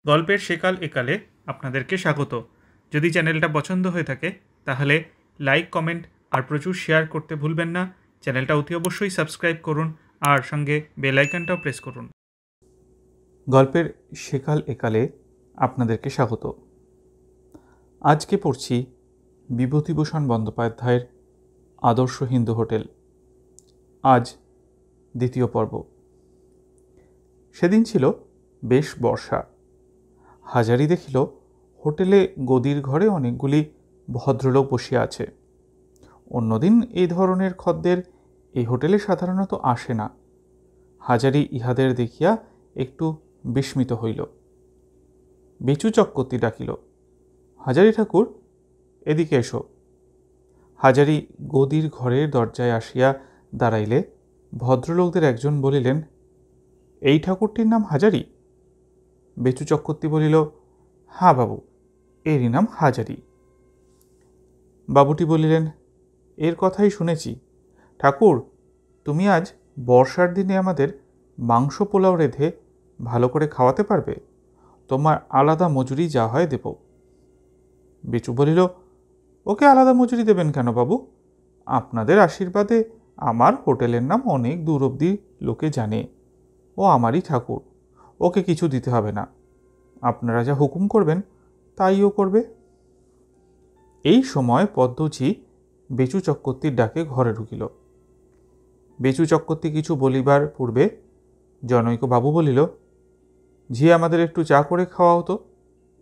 গল্পের সেকাল একালে আপনাদেরকে স্বাগত। যদি চ্যানেলটা পছন্দ হয়ে থাকে তাহলে লাইক, কমেন্ট আর প্রচুর শেয়ার করতে ভুলবেন না। চ্যানেলটা অতি অবশ্যই সাবস্ক্রাইব করুন আর সঙ্গে বেল আইকনটাও প্রেস করুন। গল্পের সেকাল একালে আপনাদেরকে স্বাগত। আজকে পড়ছি বিভূতিভূষণ বন্দ্যোপাধ্যায়ের আদর্শ হিন্দু হোটেল। আজ দ্বিতীয় পর্ব। সেদিন ছিল বেশ বর্ষা। হাজারি দেখিল হোটেলে গদির ঘরে অনেকগুলি ভদ্রলোক বসিয়া আছে। অন্যদিন এই ধরনের খদ্দের এই হোটেলে সাধারণত আসে না। হাজারি ইহাদের দেখিয়া একটু বিস্মিত হইল। বেচু চক্রবর্তী ডাকিল, হাজারি ঠাকুর, এদিকে এসো। হাজারি গদির ঘরের দরজায় আসিয়া দাঁড়াইলে ভদ্রলোকদের একজন বলিলেন, এই ঠাকুরটির নাম হাজারি? বেচু চক্রবর্তী বলিল, হ্যাঁ বাবু, এরই নাম হাজারি। বাবুটি বলিলেন, এর কথাই শুনেছি। ঠাকুর, তুমি আজ বর্ষার দিনে আমাদের মাংস পোলাও রেঁধে ভালো করে খাওয়াতে পারবে? তোমার আলাদা মজুরি যা হয় দেব। বেচু বলিল, ওকে আলাদা মজুরি দেবেন কেন বাবু? আপনাদের আশীর্বাদে আমার হোটেলের নাম অনেক দূর অবধি লোকে জানে। ও আমারই ঠাকুর, ওকে কিছু দিতে হবে না। আপনারা যা হুকুম করবেন তাই ও করবে। এই সময় পদ্মঝি বেচু চক্রবর্তীর ডাকে ঘরে ঢুকিল। বেচু চক্রবর্তী কিছু বলিবার পূর্বে জনৈক বাবু বলিল, ঝি, আমাদের একটু চা করে খাওয়া হতো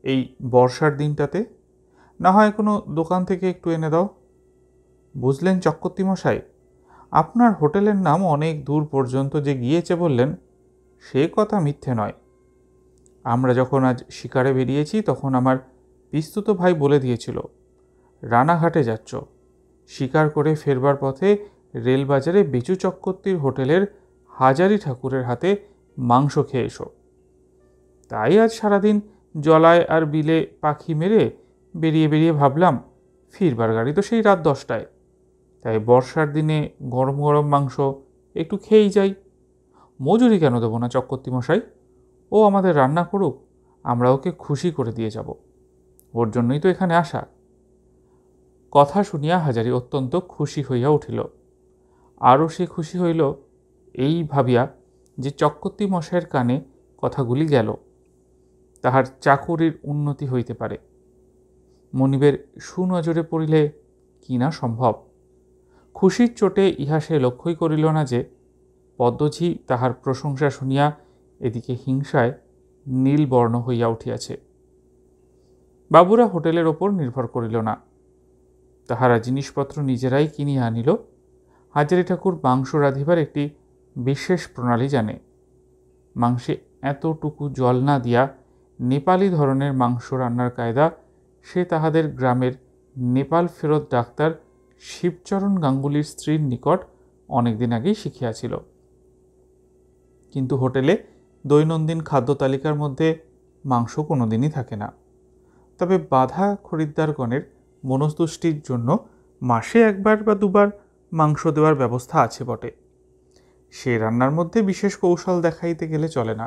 এই বর্ষার দিনটাতে। না হয় কোনো দোকান থেকে একটু এনে দাও। বুঝলেন চক্রবর্তী মশাই, আপনার হোটেলের নাম অনেক দূর পর্যন্ত যে গিয়েছে বললেন, সে কথা মিথ্যে নয়। আমরা যখন আজ শিকারে বেরিয়েছি তখন আমার পিস্তুত ভাই বলে দিয়েছিল, রানাঘাটে যাচ্ছ, শিকার করে ফেরবার পথে রেলবাজারে বেচু চক্রবর্তীর হোটেলের হাজারি ঠাকুরের হাতে মাংস খেয়ে এসো। তাই আজ সারাদিন জলায় আর বিলে পাখি মেরে বেরিয়ে বেরিয়ে ভাবলাম, ফিরবার গাড়ি তো সেই রাত 10টায়। তাই বর্ষার দিনে গরম গরম মাংস একটু খেয়েই যাই। মজুরি কেন দেবো না চক্রবর্তী মশাই? ও আমাদের রান্না করুক, আমরা ওকে খুশি করে দিয়ে যাব। ওর জন্যই তো এখানে আসা। কথা শুনিয়া হাজারি অত্যন্ত খুশি হইয়া উঠিল। আরও সে খুশি হইল এই ভাবিয়া যে চক্রবর্তী মশাইয়ের কানে কথাগুলি গেল, তাহার চাকুরির উন্নতি হইতে পারে। মনিবের সুনজরে পড়িলে কি না সম্ভব। খুশির চোটে ইহা সে লক্ষ্যই করিল না যে পদ্মঝি তাহার প্রশংসা শুনিয়া এদিকে হিংসায় নীলবর্ণ হইয়া উঠিয়াছে। বাবুরা হোটেলের ওপর নির্ভর করিল না, তাহারা জিনিসপত্র নিজেরাই কিনিয়া আনিল। হাজারি ঠাকুর মাংস রাঁধিবার একটি বিশেষ প্রণালী জানে। মাংসে এতটুকু জল না দিয়া নেপালি ধরনের মাংস রান্নার কায়দা সে তাহাদের গ্রামের নেপাল ফেরত ডাক্তার শিবচরণ গাঙ্গুলির স্ত্রীর নিকট অনেকদিন আগেই শিখিয়াছিল। কিন্তু হোটেলে দৈনন্দিন খাদ্য তালিকার মধ্যে মাংস কোনোদিনই থাকে না। তবে বাঁধা খরিদ্দারগণের মনস্তুষ্টির জন্য মাসে একবার বা দুবার মাংস দেওয়ার ব্যবস্থা আছে বটে। সে রান্নার মধ্যে বিশেষ কৌশল দেখাইতে গেলে চলে না,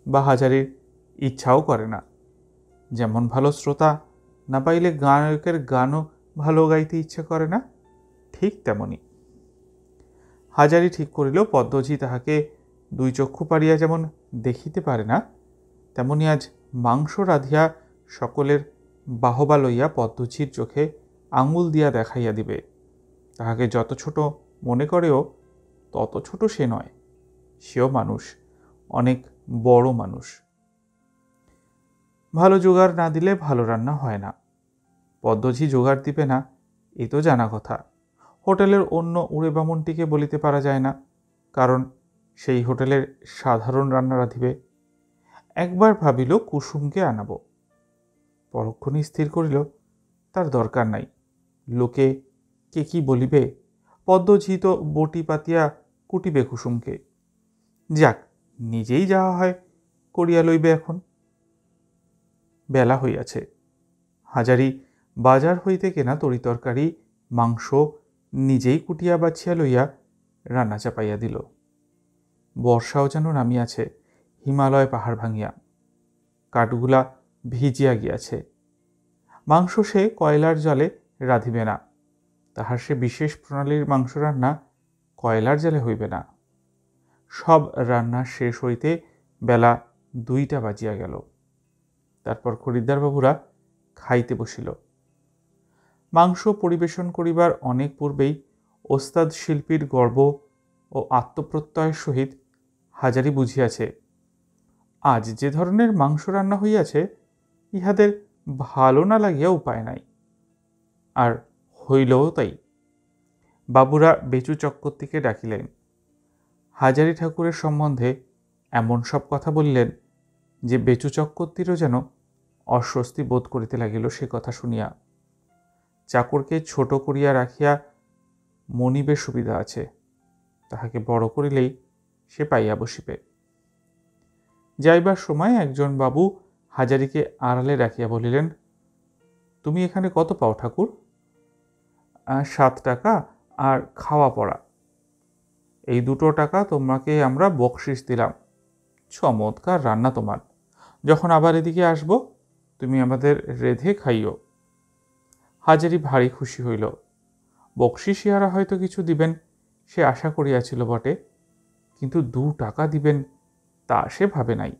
বা হাজারির ইচ্ছাও করে না। যেমন ভালো শ্রোতা না পাইলে গায়কের গানও ভালো গাইতে ইচ্ছে করে না, ঠিক তেমনি হাজারি ঠিক করিল পদ্মঝি তাহাকে দুই চক্ষু পারিয়া যেমন দেখিতে পারে না, তেমনি আজ মাংস রাঁধিয়া সকলের বাহবা লইয়া পদ্মঝির চোখে আঙুল দিয়া দেখাইয়া দিবে। তাহাকে যত ছোট মনে করেও তত ছোট সে নয়, সেও মানুষ, অনেক বড় মানুষ। ভালো জোগাড় না দিলে ভালো রান্না হয় না। পদ্মঝি জোগাড় দিবে না এ তো জানা কথা। হোটেলের অন্য উড়ে বামনটিকে বলিতে পারা যায় না, কারণ সেই হোটেলের সাধারণ রান্না রাঁধিবে। একবার ভাবিল কুসুমকে আনাব, পরক্ষণেই স্থির করিল তার দরকার নাই। লোকে কে কি বলিবে? পদ্মঝি তো বটি পাতিয়া কুটিবে কুসুমকে। যাক, নিজেই যাহা হয় করিয়া লইবে। এখন বেলা হইয়াছে। হাজারি বাজার হইতে কেনা তরিতরকারি মাংস নিজেই কুটিয়া বাছিয়া লইয়া রান্না চাপাইয়া দিল। বর্ষাও যেন নামিয়াছে হিমালয় পাহাড় ভাঙিয়া। কাঠগুলা ভিজিয়া গিয়াছে। মাংস সে কয়লার জলে রাঁধিবে না, তাহার সে বিশেষ প্রণালীর মাংস রান্না কয়লার জলে হইবে না। সব রান্না শেষ হইতে বেলা 2টা বাজিয়া গেল। তারপর খরিদ্দার বাবুরা খাইতে বসিল। মাংস পরিবেশন করিবার অনেক পূর্বেই ওস্তাদ শিল্পীর গর্ব ও আত্মপ্রত্যয়ের সহিত হাজারি বুঝিয়াছে, আজ যে ধরনের মাংস রান্না হইয়াছে ইহাদের ভালো না লাগিয়া উপায় নাই। আর হইলও তাই। বাবুরা বেচু চক্রবর্তীকে ডাকিলেন। হাজারি ঠাকুরের সম্বন্ধে এমন সব কথা বলিলেন যে বেচু চক্রবর্তীরও যেন অস্বস্তি বোধ করিতে লাগিল সে কথা শুনিয়া। চাকরকে ছোট করিয়া রাখিয়া মনিবের সুবিধা আছে, তাহাকে বড় করিলেই সে পাইয়া বসিবে। যাইবার সময় একজন বাবু হাজারিকে আড়ালে রাখিয়া বলিলেন, তুমি এখানে কত পাও ঠাকুর? 7 টাকা আর খাওয়া পড়া। এই 2 টাকা তোমাকে আমরা বকশিস দিলাম। চমৎকার রান্না তোমার। যখন আবার এদিকে আসব তুমি আমাদের রেঁধে খাইও। হাজারি ভারী খুশি হইল। বকশিস ইহারা হয়তো কিছু দিবেন সে আশা করিয়াছিল বটে, কিন্তু 2 টাকা দিবেন তা সে ভাবে নাই।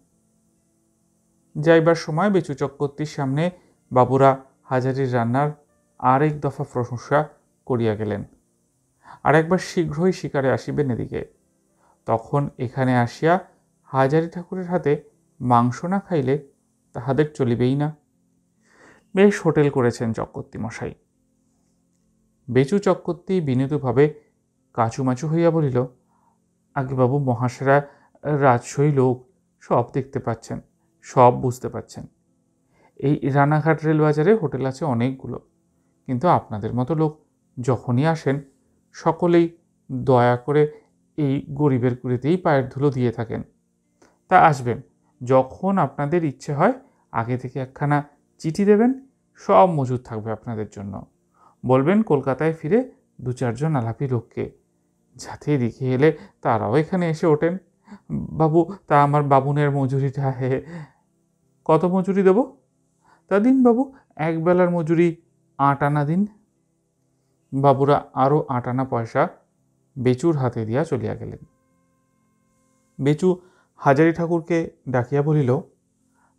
যাইবার সময় বেচু চক্রবর্তীর সামনে বাবুরা হাজারির রান্নার আরেক দফা প্রশংসা করিয়া গেলেন। আর একবার শীঘ্রই শিকারে আসিবেন এদিকে। তখন এখানে আসিয়া হাজারি ঠাকুরের হাতে মাংস না খাইলে তাহাদের চলিবেই না। বেশ হোটেল করেছেন চক্রবর্তী মশাই। বেচু চক্রবর্তী বিনীতভাবে কাচুমাচু হইয়া বলিল, আগে বাবু মহাশয়রা রাজশাহী লোক, সব দেখতে পাচ্ছেন, সব বুঝতে পাচ্ছেন। এই রানাঘাট রেলবাজারে হোটেল আছে অনেকগুলো, কিন্তু আপনাদের মতো লোক যখনই আসেন সকলেই দয়া করে এই গরিবের কুড়িতেই পায়ের ধুলো দিয়ে থাকেন। তা আসবেন, যখন আপনাদের ইচ্ছে হয় আগে থেকে একখানা চিঠি দেবেন, সব মজুদ থাকবে আপনাদের জন্য। বলবেন কলকাতায় ফিরে 2-4 জন আলাপি লোককে, যাতে এদিকে এলে তারাও এখানে এসে ওঠেন। বাবু, তা আমার বাবুনের মজুরিটা কত মজুরি দেব? তা দিন বাবু, 1 বেলার মজুরি 8 আনা দিন। বাবুরা আরও 8 আনা পয়সা বেচুর হাতে দিয়া চলিয়া গেলেন। বেচু হাজারি ঠাকুরকে ডাকিয়া বলিল,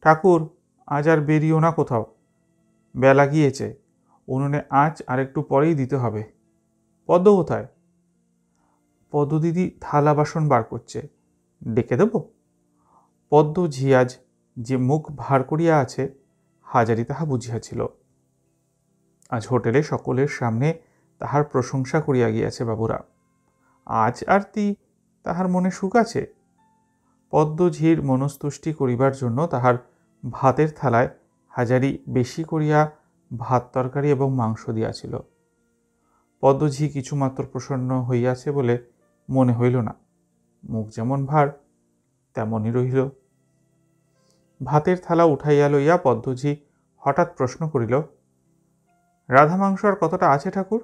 ঠাকুর, আজ আর বেরিও না কোথাও, বেলা গিয়েছে। উনুনে আঁচ আর একটু পরেই দিতে হবে। পদ্ম কোথায়? পদ্ম দিদি থালা বাসন বার করছে, ডেকে দেব? পদ্ম ঝিয়াজ যে মুখ ভার করিয়া আছে হাজারি তাহা বুঝিয়াছিল। আজ হোটেলে সকলের সামনে তাহার প্রশংসা করিয়া গিয়াছে বাবুরা। আজ আর তাহার মনে সুখ আছে। পদ্মঝির মনস্তুষ্টি করিবার জন্য তাহার ভাতের থালায় হাজারি বেশি করিয়া ভাত তরকারি এবং মাংস দিয়াছিল। পদ্মঝি কিছুমাত্র প্রসন্ন হইয়াছে বলে মনে হইল না। মুখ যেমন ভার তেমনই রহিল। ভাতের থালা উঠাইয়া লইয়া পদ্মঝি হঠাৎ প্রশ্ন করিল, রাধা মাংস আর কতটা আছে ঠাকুর?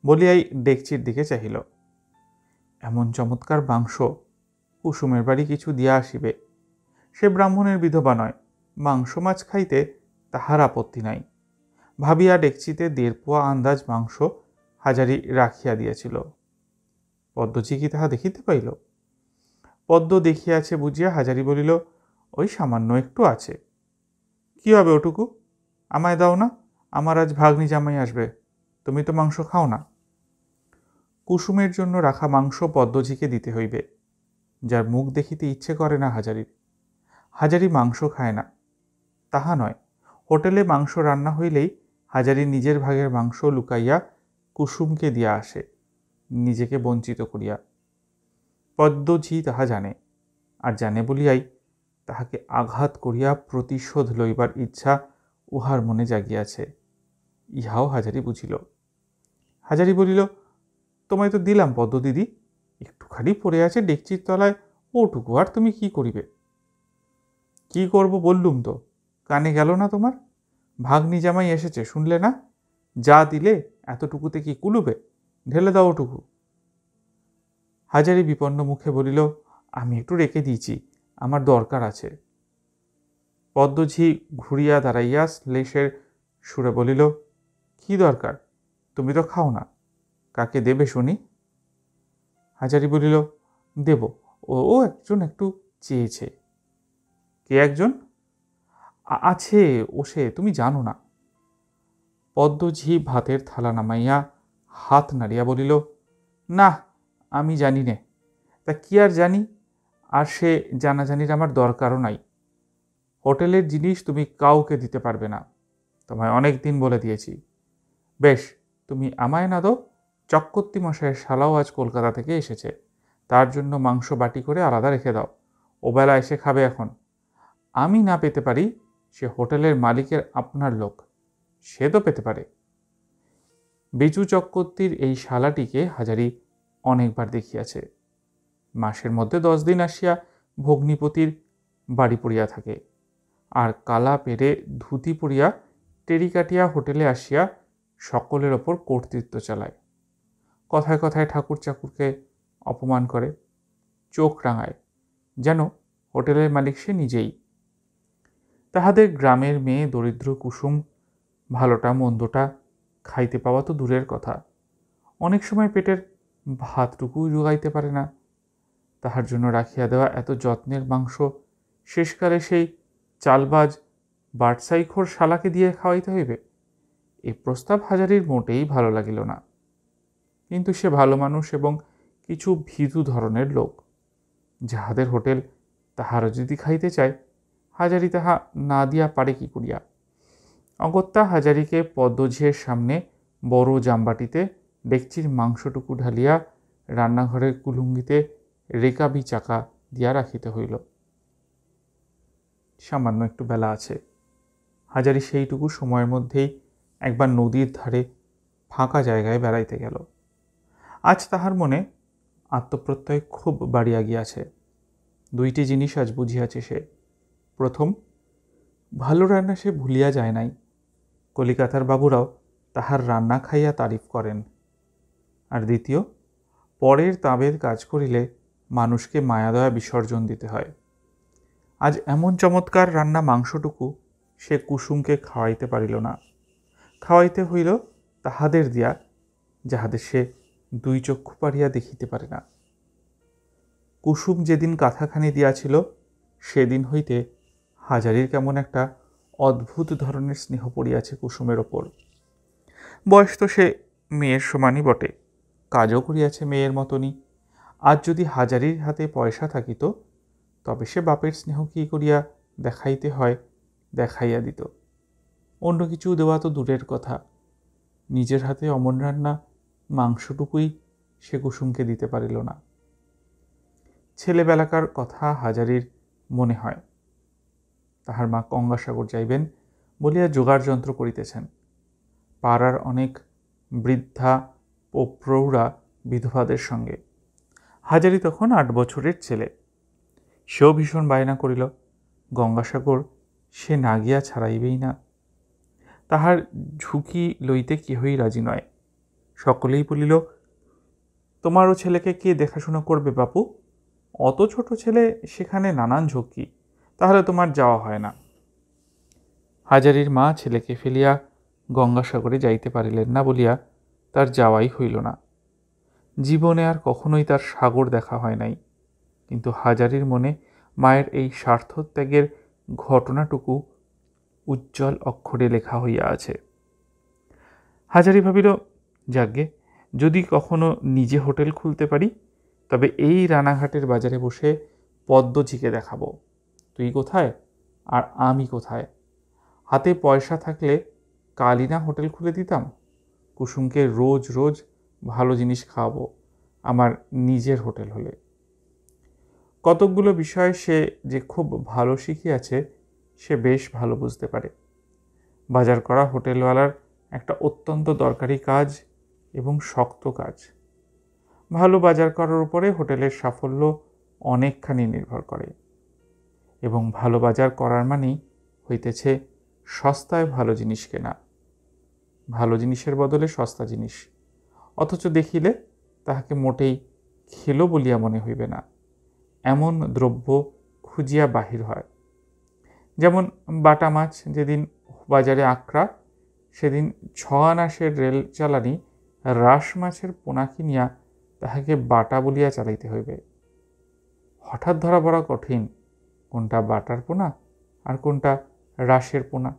বলিয়াই ডেকচির দিকে চাহিল। এমন চমৎকার মাংস কুসুমের বাড়ি কিছু দিয়া আসিবে। সে ব্রাহ্মণের বিধবা নয়, মাংস মাছ খাইতে তাহার আপত্তি নাই। ভাবিয়া ডেকচিতে 1.5 পোয়া আন্দাজ মাংস হাজারি রাখিয়া দিয়াছিল। পদ্মজি কি তাহা দেখিতে পাইল? পদ্ম দেখিয়াছে বুঝিয়া হাজারি বলিল, ওই সামান্য একটু আছে। কি হবে ওটুকু? আমায় দাও না, আমার আজ ভাগ্নি জামাই আসবে, তুমি তো মাংস খাও না। কুসুমের জন্য রাখা মাংস পদ্মজিকে দিতে হইবে। যার মুখ দেখিতে ইচ্ছে করে না হাজারির। হাজারি মাংস খায় না তাহা নয়, হোটেলে মাংস রান্না হইলেই হাজারি নিজের ভাগের মাংস লুকাইয়া কুসুমকে দিয়া আসে, নিজেকে বঞ্চিত করিয়া। পদ্মজি তাহা জানে, আর জানে বলিয়াই তাহাকে আঘাত করিয়া প্রতিশোধ লইবার ইচ্ছা উহার মনে জাগিয়াছে। ইহাও হাজারি বুঝিল। হাজারি বলিল, তোমায় তো দিলাম পদ্মদিদি, একটুখানি পড়ে আছে ডেকচির তলায়, ওটুকু আর তুমি কি করিবে? কি করব বললুম তো, কানে গেল না তোমার? ভাগ্নি জামাই এসেছে, শুনলে না? যা দিলে এতটুকুতে কি কুলুবে? ঢেলে দাও ওটুকু। হাজারি বিপন্ন মুখে বলিল, আমি একটু রেখে দিয়েছি, আমার দরকার আছে। পদ্মঝি ঘুরিয়া দাঁড়াইয়া শ্লেষের সুরে বলিল, কি দরকার? তুমি তো খাও না, কাকে দেবে শুনি? হাজারি বলিল, দেব, ও একজন একটু চেয়েছে। কে একজন? আছে ও, সে তুমি জানো না। পদ্মঝি ভাতের থালা নামাইয়া হাত নাড়িয়া বলিল, না, আমি জানি নে। তা কি আর জানি, আর সে জানাজানির আমার দরকারও নাই। হোটেলের জিনিস তুমি কাউকে দিতে পারবে না, তোমায় অনেক দিন বলে দিয়েছি। বেশ, তুমি আমায় না দাও, চক্রবর্তী মশাইয়ের শালাও আজ কলকাতা থেকে এসেছে, তার জন্য মাংস বাটি করে আলাদা রেখে দাও, ওবেলা এসে খাবে। এখন আমি না পেতে পারি, সে হোটেলের মালিকের আপনার লোক, সে তো পেতে পারে। বেচু চক্রবর্তীর এই শালাটিকে হাজারি অনেকবার দেখিয়াছে। মাসের মধ্যে 10 দিন আসিয়া ভগ্নিপতির বাড়ি পড়িয়া থাকে, আর কালা পেরে ধুতি পরিয়া টেরিকাটিয়া হোটেলে আসিয়া সকলের ওপর কর্তৃত্ব চালায়। কথায় কথায় ঠাকুর চাকুরকে অপমান করে, চোখ রাঙায়, যেন হোটেলের মালিক সে নিজেই। তাহাদের গ্রামের মেয়ে দরিদ্র কুসুম ভালোটা মন্দটা খাইতে পাওয়া তো দূরের কথা, অনেক সময় পেটের ভাতটুকু জোগাইতে পারে না। তাহার জন্য রাখিয়া দেওয়া এত যত্নের মাংস শেষকালে সেই চালবাজ বাটসাইখোর শালাকে দিয়ে খাওয়াইতে হইবে। এই প্রস্তাব হাজারির মোটেই ভালো লাগিল না, কিন্তু সে ভালো মানুষ এবং কিছু ভীতু ধরনের লোক। যাহাদের হোটেল তাহারা যদি খাইতে চায়, হাজারি তাহা না দিয়া পারে কি করিয়া। অগত্যা হাজারিকে পদ্মঝিয়ের সামনে বড় জামবাটিতে ডেকচির মাংসটুকু ঢালিয়া রান্নাঘরের কুলুঙ্গিতে রেকাবি চাকা দিয়া রাখিতে হইল। সামান্য একটু বেলা আছে। হাজারি সেইটুকু সময়ের মধ্যেই একবার নদীর ধারে ফাঁকা জায়গায় বেড়াইতে গেল। আজ তাহার মনে আত্মপ্রত্যয় খুব বাড়িয়া গিয়াছে। 2টি জিনিস আজ বুঝিয়াছে সে। প্রথম, ভালো রান্না সে ভুলিয়া যায় নাই, কলিকাতার বাবুরাও তাহার রান্না খাইয়া তারিফ করেন। আর দ্বিতীয়, পরের তাবের কাজ করিলে মানুষকে মায়াদয়া বিসর্জন দিতে হয়। আজ এমন চমৎকার রান্না মাংসটুকু সে কুসুমকে খাওয়াইতে পারিল না। খাওয়াইতে হইল তাহাদের দিয়া, যাহাদের সে 2 চক্ষু পারিয়া দেখিতে পারে না। কুসুম যেদিন কাঁথাখানি দিয়াছিল, সেদিন হইতে হাজারির কেমন একটা অদ্ভুত ধরনের স্নেহ পড়িয়াছে কুসুমের ওপর। বয়স তো সে মেয়ের সমানই বটে, কাজও করিয়াছে মেয়ের মতনই। আজ যদি হাজারির হাতে পয়সা থাকিত, তবে সে বাপের স্নেহ কী করিয়া দেখাইতে হয় দেখাইয়া দিত। অন্য কিছু দেওয়া তো দূরের কথা, নিজের হাতে অমন রান্না মাংসটুকুই সে কুসুমকে দিতে পারিল না। ছেলেবেলাকার কথা হাজারির মনে হয়। তাহার মা গঙ্গাসাগর যাইবেন বলিয়া জোগাড় যন্ত্র করিতেছেন। পাড়ার অনেক বৃদ্ধা ও প্রৌঢ়া বিধবাদের সঙ্গে। হাজারি তখন 8 বছরের ছেলে। সেও ভীষণ বায়না করিল, গঙ্গাসাগর সে না গিয়া ছাড়াইবেই না। তাহার ঝুঁকি লইতে কেহই রাজি নয়। সকলেই বলিল, তোমারও ছেলেকে কে দেখাশোনা করবে বাপু? অত ছোট ছেলে, সেখানে নানান ঝক্কি, তাহলে তোমার যাওয়া হয় না। হাজারির মা ছেলেকে ফেলিয়া গঙ্গাসাগরে যাইতে পারিলেন না বলিয়া তার যাওয়াই হইল না। জীবনে আর কখনোই তার সাগর দেখা হয় নাই, কিন্তু হাজারির মনে মায়ের এই স্বার্থত্যাগের ঘটনাটুকু উজ্জ্বল অক্ষরে লেখা হইয়া আছে। হাজারি ভাবিল, যাগ্গে, যদি কখনো নিজে হোটেল খুলতে পারি, তবে এই রানাঘাটের বাজারে বসে পদ্মঝিকে দেখাবো, তুই কোথায় আর আমি কোথায়। হাতে পয়সা থাকলে কালই না হোটেল খুলে দিতাম। কুসুমকে রোজ রোজ ভালো জিনিস খাওয়াবো, আমার নিজের হোটেল হলে। কতকগুলো বিষয় সে যে খুব ভালো শিখিয়াছে, সে বেশ ভালো বুঝতে পারে। বাজার করা হোটেলওয়ালার একটা অত্যন্ত দরকারি কাজ এবং শক্ত কাজ। ভালো বাজার করার উপরে হোটেলের সাফল্য অনেকখানি নির্ভর করে, এবং ভালো বাজার করার মানেই হইতেছে সস্তায় ভালো জিনিস কেনা, ভালো জিনিসের বদলে সস্তা জিনিস, অথচ দেখিলে তাহাকে মোটেই খেলো বলিয়া মনে হইবে না, এমন দ্রব্য খুঁজিয়া বাহির হয়। যেমন বাটা মাছ যেদিন বাজারে আঁকড়া, সেদিন 6 আনাসের রেল চালানি রাস মাছের পোনা কিনিয়া তাহাকে বাটা বলিয়া চালাইতে হইবে। হঠাৎ ধরা পড়া কঠিন, কোনটা বাটার পোনা আর কোনটা রাসের পোনা।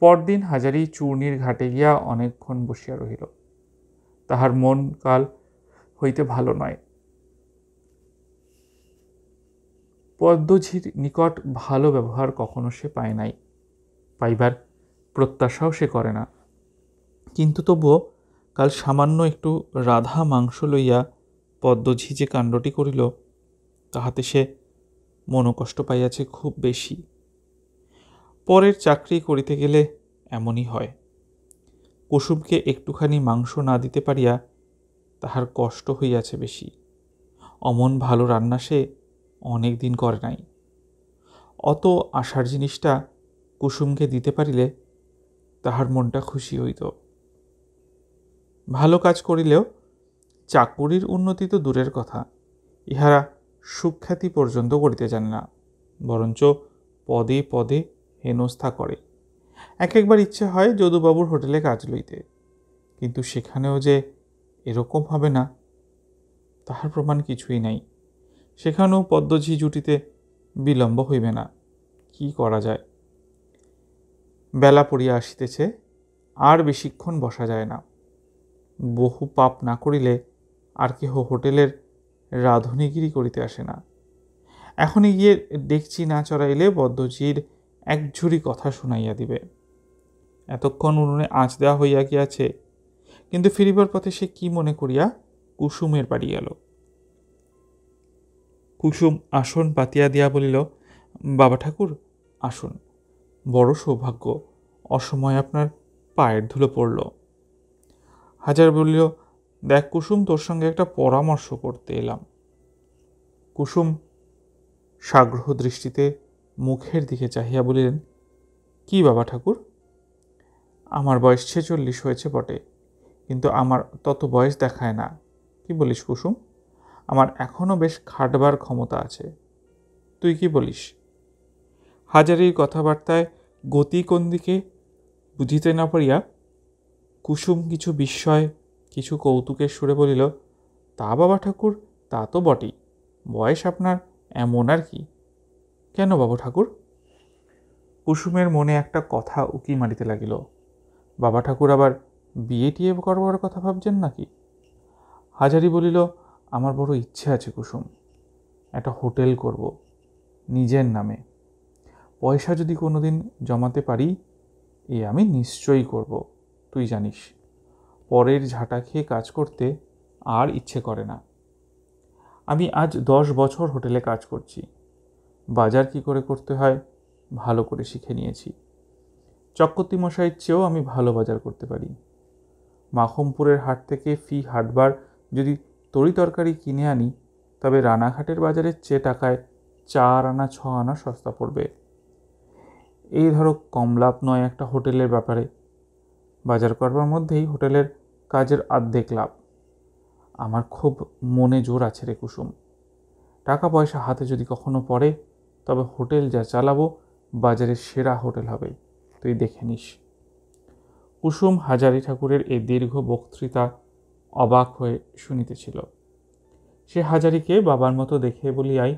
পরদিন হাজারি চূর্ণির ঘাটে গিয়া অনেকক্ষণ বসিয়া রহিল। তাহার মন কাল হইতে ভালো নয়। পদ্মঝির নিকট ভালো ব্যবহার কখনো সে পায় নাই, পাইবার প্রত্যাশাও সে করে না। কিন্তু তবুও কাল সামান্য একটু রাধা মাংস লইয়া পদ্মঝি যে কাণ্ডটি করিল, তাহাতে সে মনোকষ্ট পাইয়াছে খুব বেশি। পরের চাকরি করিতে গেলে এমনই হয়। কুসুমকে একটুখানি মাংস না দিতে পারিয়া তাহার কষ্ট হইয়াছে বেশি। অমন ভালো রান্না সে অনেক দিন করে নাই। অত আশার জিনিসটা কুসুমকে দিতে পারিলে তাহার মনটা খুশি হইত। ভালো কাজ করিলেও চাকুরির উন্নতি তো দূরের কথা, ইহারা সুখ্যাতি পর্যন্ত করিতে জানে না, বরঞ্চ পদে পদে হেনস্থা করে। একবার ইচ্ছে হয় যদুবাবুর হোটেলে কাজ লইতে, কিন্তু সেখানেও যে এরকম হবে না তাহার প্রমাণ কিছুই নাই। সেখানেও পদ্মঝি জুটিতে বিলম্ব হইবে না। কি করা যায়? বেলা পড়িয়া আসিতেছে, আর বেশিক্ষণ বসা যায় না। বহু পাপ না করিলে আর কেহ হোটেলের রাঁধুনিগিরি করিতে আসে না। এখনই গিয়ে ডেকচি না চড়াইলে পদ্মঝির এক ঝুড়ি কথা শুনাইয়া দিবে। এতক্ষণ উনুনে আঁচ দেওয়া হইয়া গিয়াছে, কিন্তু ফিরিবার পথে সে কি মনে করিয়া কুসুমের বাড়ি গেল। কুসুম আসন পাতিয়া দিয়া বলিল, বাবা ঠাকুর আসুন, বড় সৌভাগ্য, অসময়ে আপনার পায়ের ধুলো পড়ল। হাজার বলিল, দেখ কুসুম, তোর সঙ্গে একটা পরামর্শ করতে এলাম। কুসুম সাগ্রহ দৃষ্টিতে মুখের দিকে চাহিয়া বলিলেন, কি বাবা ঠাকুর? আমার বয়স 46 হয়েছে বটে, কিন্তু আমার তত বয়স দেখায় না। কি বলিস কুসুম? আমার এখনও বেশ খাটবার ক্ষমতা আছে। তুই কি বলিস? হাজারির কথাবার্তায় গতি কোন দিকে বুঝিতে না পারিয়া কুসুম কিছু বিস্ময়, কিছু কৌতুকের সুরে বলিল, তা বাবা ঠাকুর, তা তো বটেই। বয়স আপনার এমন আর কি। কেন বাবা ঠাকুর? কুসুমের মনে একটা কথা উকি মারিতে লাগিল। বাবা ঠাকুর আবার বিয়ে টিয়ে করবার কথা ভাবছেন নাকি? হাজারি বলিল, আমার বড় ইচ্ছে আছে কুসুম, একটা হোটেল করব নিজের নামে। পয়সা যদি কোনো দিন জমাতে পারি, এ আমি নিশ্চয়ই করব। তুই জানিস, পরের ঝাঁটা খেয়ে কাজ করতে আর ইচ্ছে করে না। আমি আজ 10 বছর হোটেলে কাজ করছি। বাজার কি করে করতে হয় ভালো করে শিখে নিয়েছি। চক্রবর্তী মশাইয়ের চেয়েও আমি ভালো বাজার করতে পারি। মাখমপুরের হাট থেকে ফি হাটবার যদি তরি তরকারি কিনে আনি, তবে রানাঘাটের বাজারের চেয়ে টাকায় 4 আনা 6 আনা সস্তা পড়বে। এই ধরো কম লাভ নয় একটা হোটেলের ব্যাপারে। বাজার করবার মধ্যেই হোটেলের কাজের অর্ধেক লাভ। আমার খুব মনে জোর আছে রে কুসুম। টাকা পয়সা হাতে যদি কখনো পড়ে, তবে হোটেল যা চালাবো বাজারের সেরা হোটেল হবে, তুই দেখে নিস। কুসুম হাজারি ঠাকুরের এই দীর্ঘ বক্তৃতা অবাক হয়ে শুনিতেছিল। সে হাজারিকে বাবার মতো দেখে বলিয়াই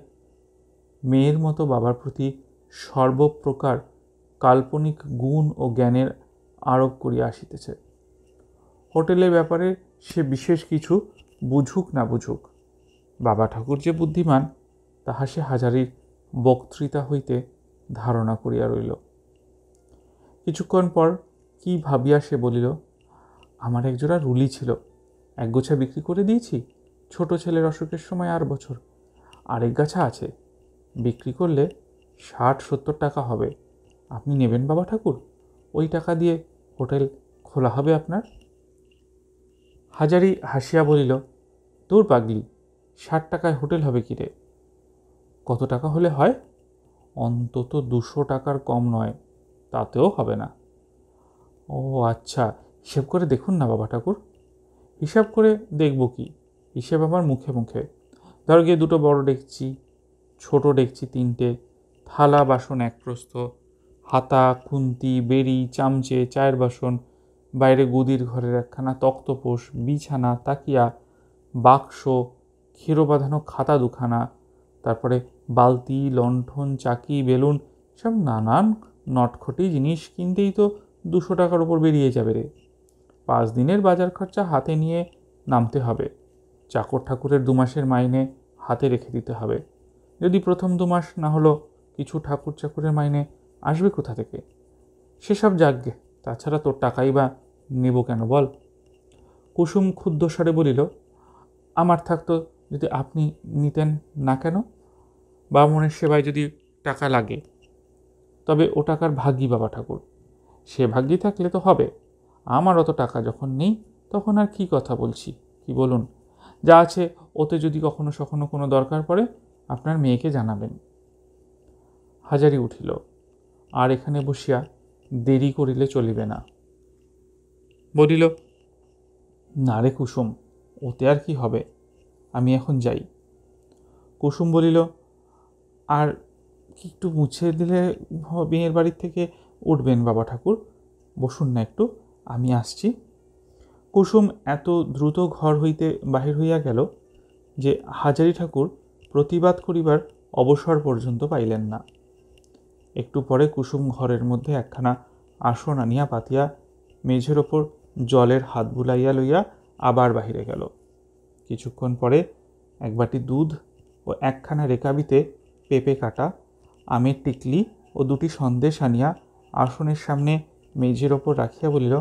মেয়ের মতো বাবার প্রতি সর্বপ্রকার কাল্পনিক গুণ ও জ্ঞানের আরোপ করিয়া আসিতেছে। হোটেলের ব্যাপারে সে বিশেষ কিছু বুঝুক না বুঝুক, বাবা ঠাকুর যে বুদ্ধিমান তাহা সে হাজারির বক্তৃতা হইতে ধারণা করিয়া রইল। কিছুক্ষণ পর কি ভাবিয়া সে বলিল, আমার একজোড়া রুলি ছিল, এক গোছা বিক্রি করে দিয়েছি। ছোট ছেলের অসুখের সময় আর বছর আরেক গাছা আছে, বিক্রি করলে 60-70 টাকা হবে। আপনি নেবেন বাবা ঠাকুর? ওই টাকা দিয়ে হোটেল খোলা হবে আপনার। হাজারি হাসিয়া বলিল, দূর পাগলি, 60 টাকায় হোটেল হবে কি রে? কত টাকা হলে হয়? অন্তত 200 টাকার কম নয়, তাতেও হবে না। ও আচ্ছা, হিসেব করে দেখুন না বাবা ঠাকুর। হিসাব করে দেখব কি, হিসেব আমার মুখে মুখে। ধর গিয়ে 2 বড় ডেকচি, ছোট ডেকচি 3টে, থালা বাসন এক প্রস্থ, হাতা, খুন্তি, বেড়ি, চামচে, চায়ের বাসন, বাইরে গদির ঘরের একখানা তক্তপোষ, বিছানা, তাকিয়া, বাক্স, খেরো বাঁধানো খাতা দুখানা, তারপরে বালতি, লণ্ঠন, চাকি, বেলুন, সব নানান নটখটি জিনিস কিনতেই তো 200 টাকার ওপর বেরিয়ে যাবে রে। 5 দিনের বাজার খরচা হাতে নিয়ে নামতে হবে। চাকর ঠাকুরের 2 মাসের মাইনে হাতে রেখে দিতে হবে। যদি প্রথম 2 মাস না হলো কিছু ঠাকুর চাকুরের মাইনে আসবে কোথা থেকে? সেসব যাকগে, তাছাড়া তোর টাকাই বা নেব কেন বল? কুসুম ক্ষুব্ধ স্বরে বলিল, আমার থাকতো যদি আপনি নিতেন না কেন? বামুনের সেবায় যদি টাকা লাগে তবে ও টাকার ভাগী বাবা ঠাকুর। সে ভাগ্যি থাকলে তো হবে। আমার অত টাকা যখন নেই তখন আর কি কথা বলছি, কি বলুন? যা আছে ওতে যদি কখনো সখনো কোনো দরকার পড়ে আপনার মেয়েকে জানাবেন। হাজারি উঠিল, আর এখানে বসিয়া দেরি করিলে চলিবে না। বলিল, না রে কুসুম, ওতে আর কি হবে, আমি এখন যাই। কুসুম বলিল, আর কি একটু মুছে দিলে মেয়ের বাড়ির থেকে উঠবেন বাবা ঠাকুর? বসুন না একটু, আমি আসছি। কুসুম এত দ্রুত ঘর হইতে বাহির হইয়া গেল যে হাজারি ঠাকুর প্রতিবাদ করিবার অবসর পর্যন্ত পাইলেন না। একটু পরে কুসুম ঘরের মধ্যে একখানা আসন আনিয়া পাতিয়া মেঝের ওপর জলের হাত বুলাইয়া লইয়া আবার বাহিরে গেল। কিছুক্ষণ পরে এক বাটি দুধ ও একখানা রেকাবিতে পেঁপে কাটা, আমের টিকলি ও 2টি সন্দেশ আনিয়া আসনের সামনে মেঝের ওপর রাখিয়া বলিল,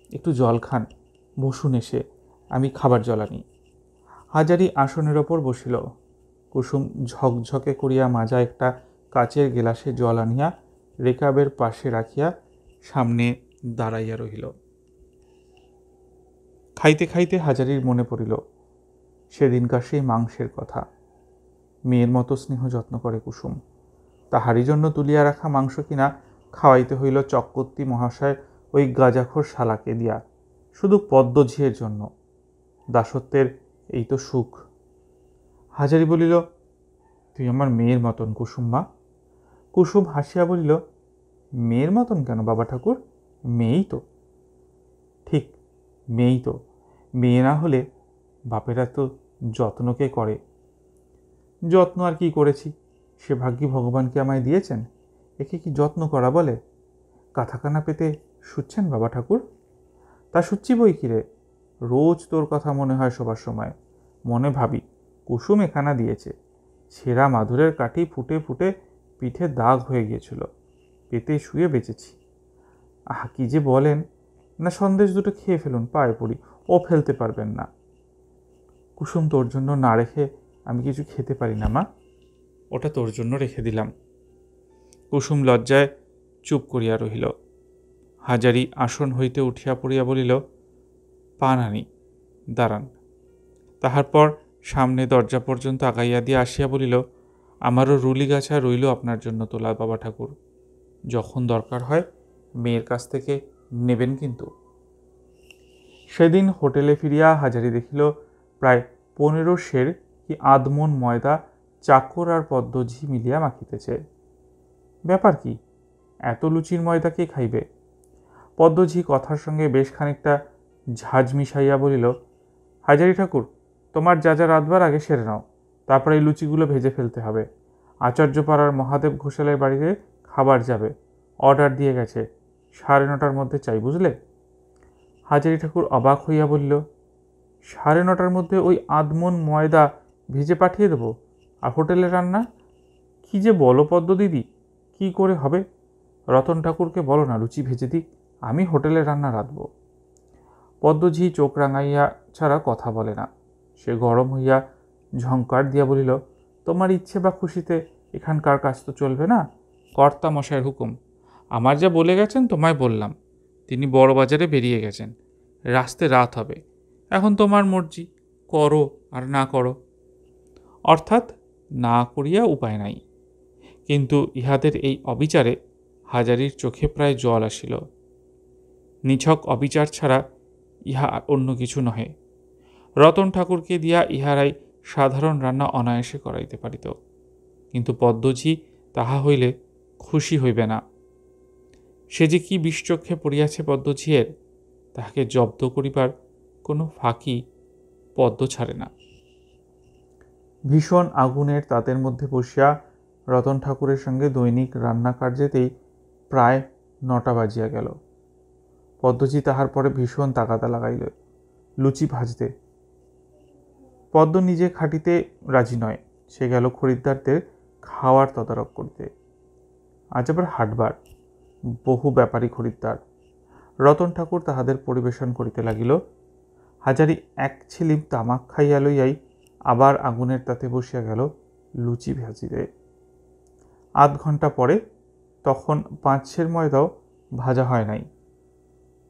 একটু জল খান, বসুন এসে, আমি খাবার জল আনি। হাজারি আসনের ওপর বসিল। কুসুম ঝকঝকে করিয়া মাজা একটা কাচের গেলাসে জল আনিয়া রেকাবের পাশে রাখিয়া সামনে দাঁড়াইয়া রহিল। খাইতে খাইতে হাজারির মনে পড়িল সেদিনকার সেই মাংসের কথা। মেয়ের মতো স্নেহ যত্ন করে কুসুম, তাহারই জন্য তুলিয়া রাখা মাংস কিনা খাওয়াইতে হইল চক্রবর্তী মহাশয় ওই গাঁজাখোর শালাকে দিয়া, শুধু পদ্মঝিয়ের জন্য। দাসত্বের এই তো সুখ। হাজারি বলিল, তুই আমার মেয়ের মতন কুসুম মা। কুসুম হাসিয়া বলিল, মেয়ের মতন কেন বাবা ঠাকুর, মেয়েই তো। ঠিক, মেয়েই তো। মেয়ে না হলে বাপেরা তো যত্নকে করে। যত্ন আর কি করেছি, সে ভাগ্যি ভগবানকে আমায় দিয়েছেন। একে কি যত্ন করা বলে? কাঁথাকানা পেতে শুচ্ছেন বাবা ঠাকুর? তা শুচ্ছি বই কিরে, রোজ তোর কথা মনে হয় শোবার সময়। মনে ভাবি কুসুম এখানা দিয়েছে, ছেঁড়া মাদুরের কাঠি ফুটে ফুটে পিঠে দাগ হয়ে গিয়েছিল, পেতে শুয়ে বেঁচেছি। আহা কি যে বলেন না, সন্দেশ 2টো খেয়ে ফেলুন, পায়ে পড়ি, ও ফেলতে পারবেন না। কুসুম, তোর জন্য না রেখে আমি কিছু খেতে পারি না মা, ওটা তোর জন্য রেখে দিলাম। কুসুম লজ্জায় চুপ করিয়া রহিল। হাজারি আসন হইতে উঠিয়া পড়িয়া বলিল, পান আনি, দাঁড়ান। তাহার পর সামনে দরজা পর্যন্ত আগাইয়া দিয়ে আসিয়া বলিল, আমারও রুলি গাছা রইল আপনার জন্য তোলা বাবা ঠাকুর, যখন দরকার হয় মেয়ের কাছ থেকে নেবেন কিন্তু। সেদিন হোটেলে ফিরিয়া হাজারি দেখিল প্রায় 15 সের কি আধমন ময়দা চাকর আর পদ্মঝি মিলিয়া মাখিতেছে। ব্যাপার কি, এত লুচির ময়দা কে খাইবে? পদ্মঝি কথার সঙ্গে বেশ খানিকটা ঝাঁজ মিশাইয়া বলিল, হাজারি ঠাকুর, তোমার যা যা রাঁধবার আগে সেরে নাও, তারপরে এই লুচিগুলো ভেজে ফেলতে হবে। আচার্যপাড়ার মহাদেব ঘোষালের বাড়িতে খাবার যাবে, অর্ডার দিয়ে গেছে, 9:30টার মধ্যে চাই, বুঝলে? হাজারি ঠাকুর অবাক হইয়া বলিল, 9:30টার মধ্যে ওই আধমন ময়দা ভেজে পাঠিয়ে দেবো? আর হোটেলে রান্না? কি যে বলো পদ্ম দিদি, কি করে হবে? রতন ঠাকুরকে বলো না লুচি ভেজে দিক, আমি হোটেলে রান্না রাঁধব। পদ্মঝি চোখ রাঙাইয়া ছাড়া কথা বলে না। সে গরম হইয়া ঝঙ্কার দিয়া বলিল, তোমার ইচ্ছে বা খুশিতে এখানকার কাজ তো চলবে না, কর্তা মশাইয়ের হুকুম। আমার যা বলে গেছেন তোমায় বললাম, তিনি বড় বাজারে বেরিয়ে গেছেন, রাস্তে রাত হবে, এখন তোমার মর্জি, করো আর না করো। অর্থাৎ না করিয়া উপায় নাই। কিন্তু ইহাদের এই অবিচারে হাজারির চোখে প্রায় জল আসিল। নিছক অবিচার ছাড়া ইহা অন্য কিছু নহে। রতন ঠাকুরকে দিয়া ইহারাই সাধারণ রান্না অনায়াসে করাইতে পারিত, কিন্তু পদ্মঝি তাহা হইলে খুশি হইবে না। সে যে কি বিষচক্ষে পড়িয়াছে পদ্মঝিয়ের, তাহাকে জব্দ করিবার কোনো ফাঁকি পদ্ম ছাড়ে না। ভীষণ আগুনের তাদের মধ্যে বসিয়া রতন ঠাকুরের সঙ্গে দৈনিক রান্না কার্যেতেই প্রায় 9টা বাজিয়া গেল। পদ্মজি তাহার পরে ভীষণ তাগাদা লাগাইল লুচি ভাজতে। পদ্ম নিজে খাটিতে রাজি নয়, সে গেল খরিদ্দারদের খাওয়ার তদারক করতে। আজ আবার হাটবার, বহু ব্যাপারী খরিদ্দার। রতন ঠাকুর তাহাদের পরিবেশন করিতে লাগিল। হাজারি এক ছিলিম তামাক খাইয়া লইয়াই আবার আগুনের তাতে বসিয়া গেল লুচি ভাজিতে। 8 ঘণ্টা পরে তখন 5 ময়দাও ভাজা হয় নাই।